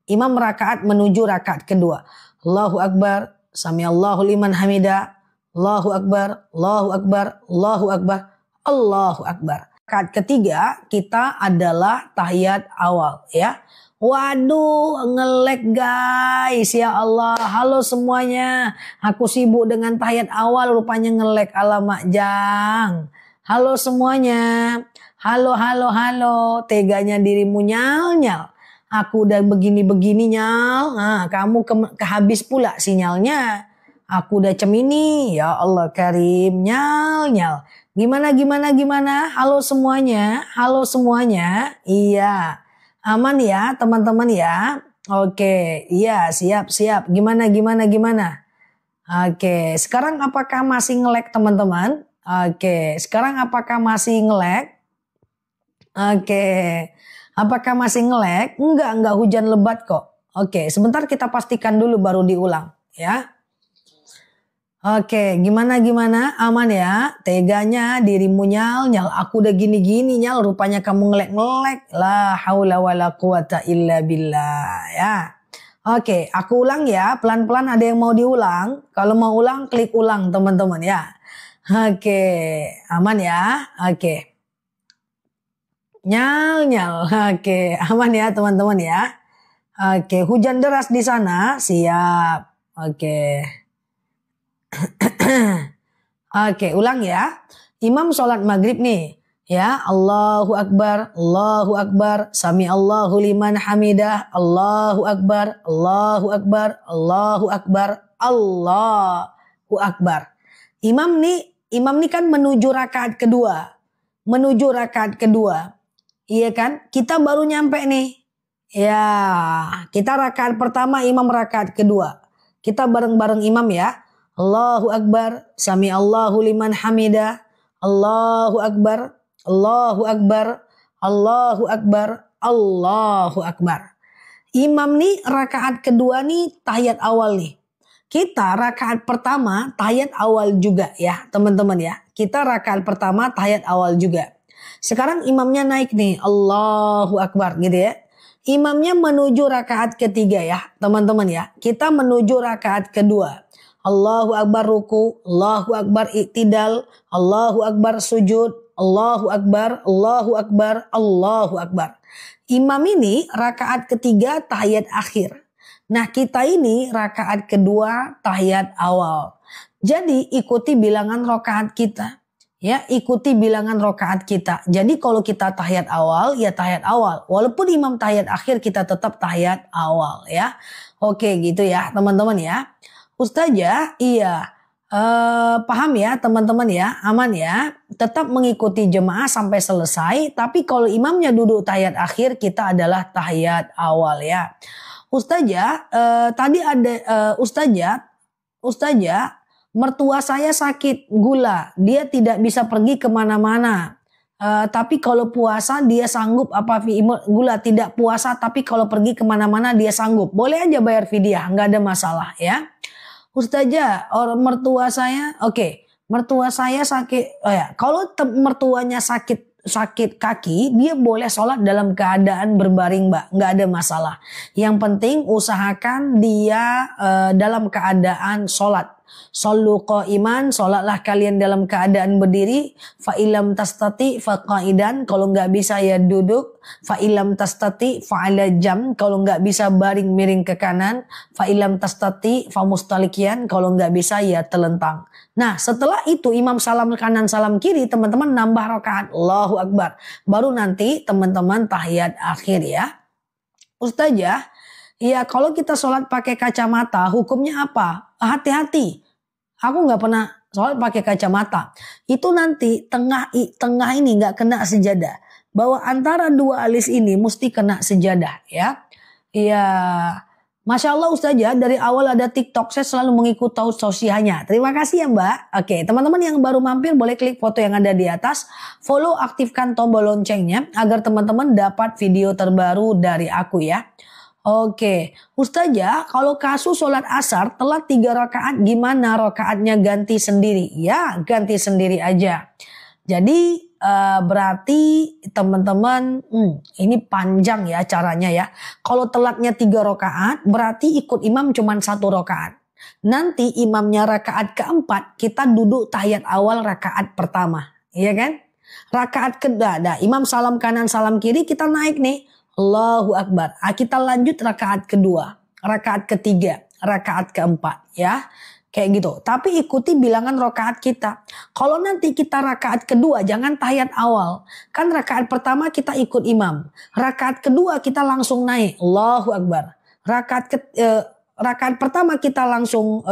Imam rakaat menuju rakaat kedua. Allahu Akbar, Samiallahu liman hamidah. Allahu Akbar, Allahu Akbar, Allahu Akbar, Allahu Akbar. Rakaat ketiga kita adalah tahiyat awal ya. Waduh, ngelek guys, ya Allah. Halo semuanya. Aku sibuk dengan tahiyat awal, rupanya ngelek. Alamak jang. Halo semuanya. Halo. Teganya dirimu nyal. Aku udah begini-begini nyal. Nah, kamu kehabis pula sinyalnya. Aku udah cemini. Ya Allah Karim. Nyal. Gimana? Halo semuanya. Iya. Aman ya teman-teman ya. Oke. Iya siap. Gimana? Oke. Sekarang apakah masih ngelek teman-teman? Oke, sekarang apakah masih ngelek? Oke, apakah masih ngelek? Enggak hujan lebat kok. Oke, sebentar kita pastikan dulu baru diulang ya. Oke, gimana? Aman ya? Teganya dirimu nyal. Aku udah gini-gini nyal, rupanya kamu ngelek. La haula wala quwata illa billah ya. Oke, aku ulang ya. Pelan-pelan ada yang mau diulang. Kalau mau ulang, klik ulang teman-teman ya. Oke, aman ya. Oke. Nyal. Oke, aman ya teman-teman ya. Oke, hujan deras di sana. Siap. Oke. Oke, ulang ya. Imam sholat maghrib nih. Ya, Allahu Akbar, Allahu Akbar, Sami Allahu liman hamidah, Allahu Akbar, Allahu Akbar, Allahu Akbar, Allahu Akbar. Imam nih kan menuju rakaat kedua. Menuju rakaat kedua. Iya kan? Kita baru nyampe nih. Ya, kita rakaat pertama, imam rakaat kedua. Kita bareng-bareng imam ya. Allahu Akbar, Sami Allahu liman hamidah, Allahu Akbar, Allahu Akbar, Allahu Akbar, Allahu Akbar. Imam nih rakaat kedua nih tahiyat awal nih. Kita rakaat pertama tahiyat awal juga ya teman-teman ya. Kita rakaat pertama tahiyat awal juga. Sekarang imamnya naik nih, Allahu Akbar gitu ya. Imamnya menuju rakaat ketiga ya teman-teman ya. Kita menuju rakaat kedua. Allahu Akbar ruku, Allahu Akbar iktidal, Allahu Akbar sujud, Allahu Akbar, Allahu Akbar, Allahu Akbar. Imam ini rakaat ketiga tahiyat akhir. Nah kita ini rakaat kedua tahiyat awal. Jadi ikuti bilangan rakaat kita. Ya, ikuti bilangan rakaat kita. Jadi kalau kita tahiyat awal, ya tahiyat awal. Walaupun imam tahiyat akhir, kita tetap tahiyat awal ya. Oke gitu ya teman-teman ya. Ustazah, iya. Paham ya teman-teman ya, aman ya. Tetap mengikuti jemaah sampai selesai. Tapi kalau imamnya duduk tahiyat akhir, kita adalah tahiyat awal ya. Ustazah, tadi ada Ustazah, mertua saya sakit gula, dia tidak bisa pergi kemana-mana. Tapi kalau puasa dia sanggup apa gula tidak puasa, tapi kalau pergi kemana-mana dia sanggup. Boleh aja bayar fidyah, nggak ada masalah ya. Ustazah, mertua saya, mertua saya sakit. Oh ya, kalau mertuanya sakit kaki, dia boleh sholat dalam keadaan berbaring, Mbak, nggak ada masalah. Yang penting usahakan dia dalam keadaan sholat. Shollu qa'iman, sholatlah kalian dalam keadaan berdiri. Fa ilam tastati fa qa'idan, kalau nggak bisa ya duduk. Fa ilam tastati fa ala jam, kalau nggak bisa baring miring ke kanan. Fa ilam tastati fa mustalikian, kalau nggak bisa ya telentang. Nah setelah itu imam salam kanan salam kiri, teman-teman nambah rakaat Allahu Akbar. Baru nanti teman-teman tahiyat akhir ya. Ustazah, ya kalau kita sholat pakai kacamata hukumnya apa? Hati-hati. Aku nggak pernah sholat pakai kacamata. Itu nanti tengah ini nggak kena sejadah. Bahwa antara dua alis ini mesti kena sejadah ya. Iya. Masya Allah Ustazah, dari awal ada TikTok saya selalu mengikuti sosialnya. Terima kasih ya Mbak. Oke, teman-teman yang baru mampir boleh klik foto yang ada di atas. Follow, aktifkan tombol loncengnya agar teman-teman dapat video terbaru dari aku ya. Oke, Ustazah, kalau kasus sholat asar telat 3 rakaat, gimana rakaatnya ganti sendiri? Ya, ganti sendiri aja. Jadi berarti teman-teman, ini panjang ya caranya ya. Kalau telatnya 3 rakaat, berarti ikut imam cuma 1 rakaat. Nanti imamnya rakaat keempat, kita duduk tahiyat awal rakaat pertama, iya kan? Rakaat kedua, imam salam kanan salam kiri, kita naik nih. Allahu Akbar. Kita lanjut rakaat kedua, rakaat ketiga, rakaat keempat ya. Kayak gitu. Tapi ikuti bilangan rakaat kita. Kalau nanti kita rakaat kedua jangan tahiyat awal. Kan rakaat pertama kita ikut imam. Rakaat kedua kita langsung naik. Allahu Akbar. Rakaat pertama kita langsung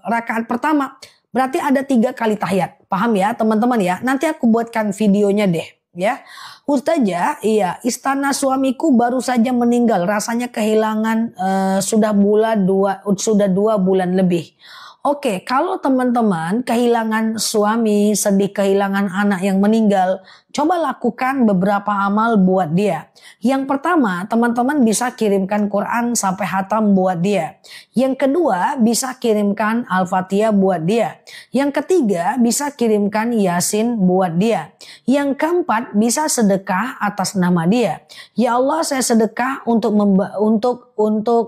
rakaat pertama. Berarti ada 3 kali tahiyat. Paham ya teman-teman ya. Nanti aku buatkan videonya deh. Ya, Ustazah, iya, istana suamiku baru saja meninggal, rasanya kehilangan sudah 2 bulan lebih. Oke, kalau teman-teman kehilangan suami, sedih kehilangan anak yang meninggal, coba lakukan beberapa amal buat dia. Yang pertama, teman-teman bisa kirimkan Quran sampai hatam buat dia. Yang kedua, bisa kirimkan Al-Fatihah buat dia. Yang ketiga, bisa kirimkan Yasin buat dia. Yang keempat, bisa sedekah atas nama dia. Ya Allah, saya sedekah untuk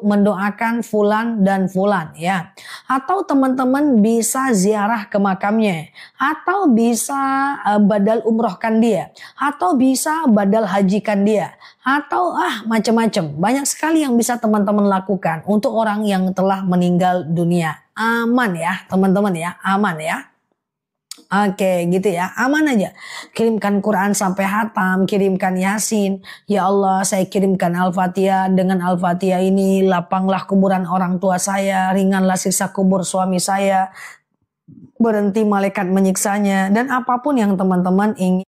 mendoakan fulan dan fulan ya. Atau teman-teman bisa ziarah ke makamnya, atau bisa badal umrohkan dia, atau bisa badal hajikan dia, atau macam-macam. Banyak sekali yang bisa teman-teman lakukan untuk orang yang telah meninggal dunia. Aman ya teman-teman ya, aman ya. Oke gitu ya, aman aja. Kirimkan Quran sampai hatam, kirimkan Yasin. Ya Allah, saya kirimkan Al-Fatihah. Dengan Al-Fatihah ini lapanglah kuburan orang tua saya, ringanlah siksa kubur suami saya, berhenti malaikat menyiksanya, dan apapun yang teman-teman ingin.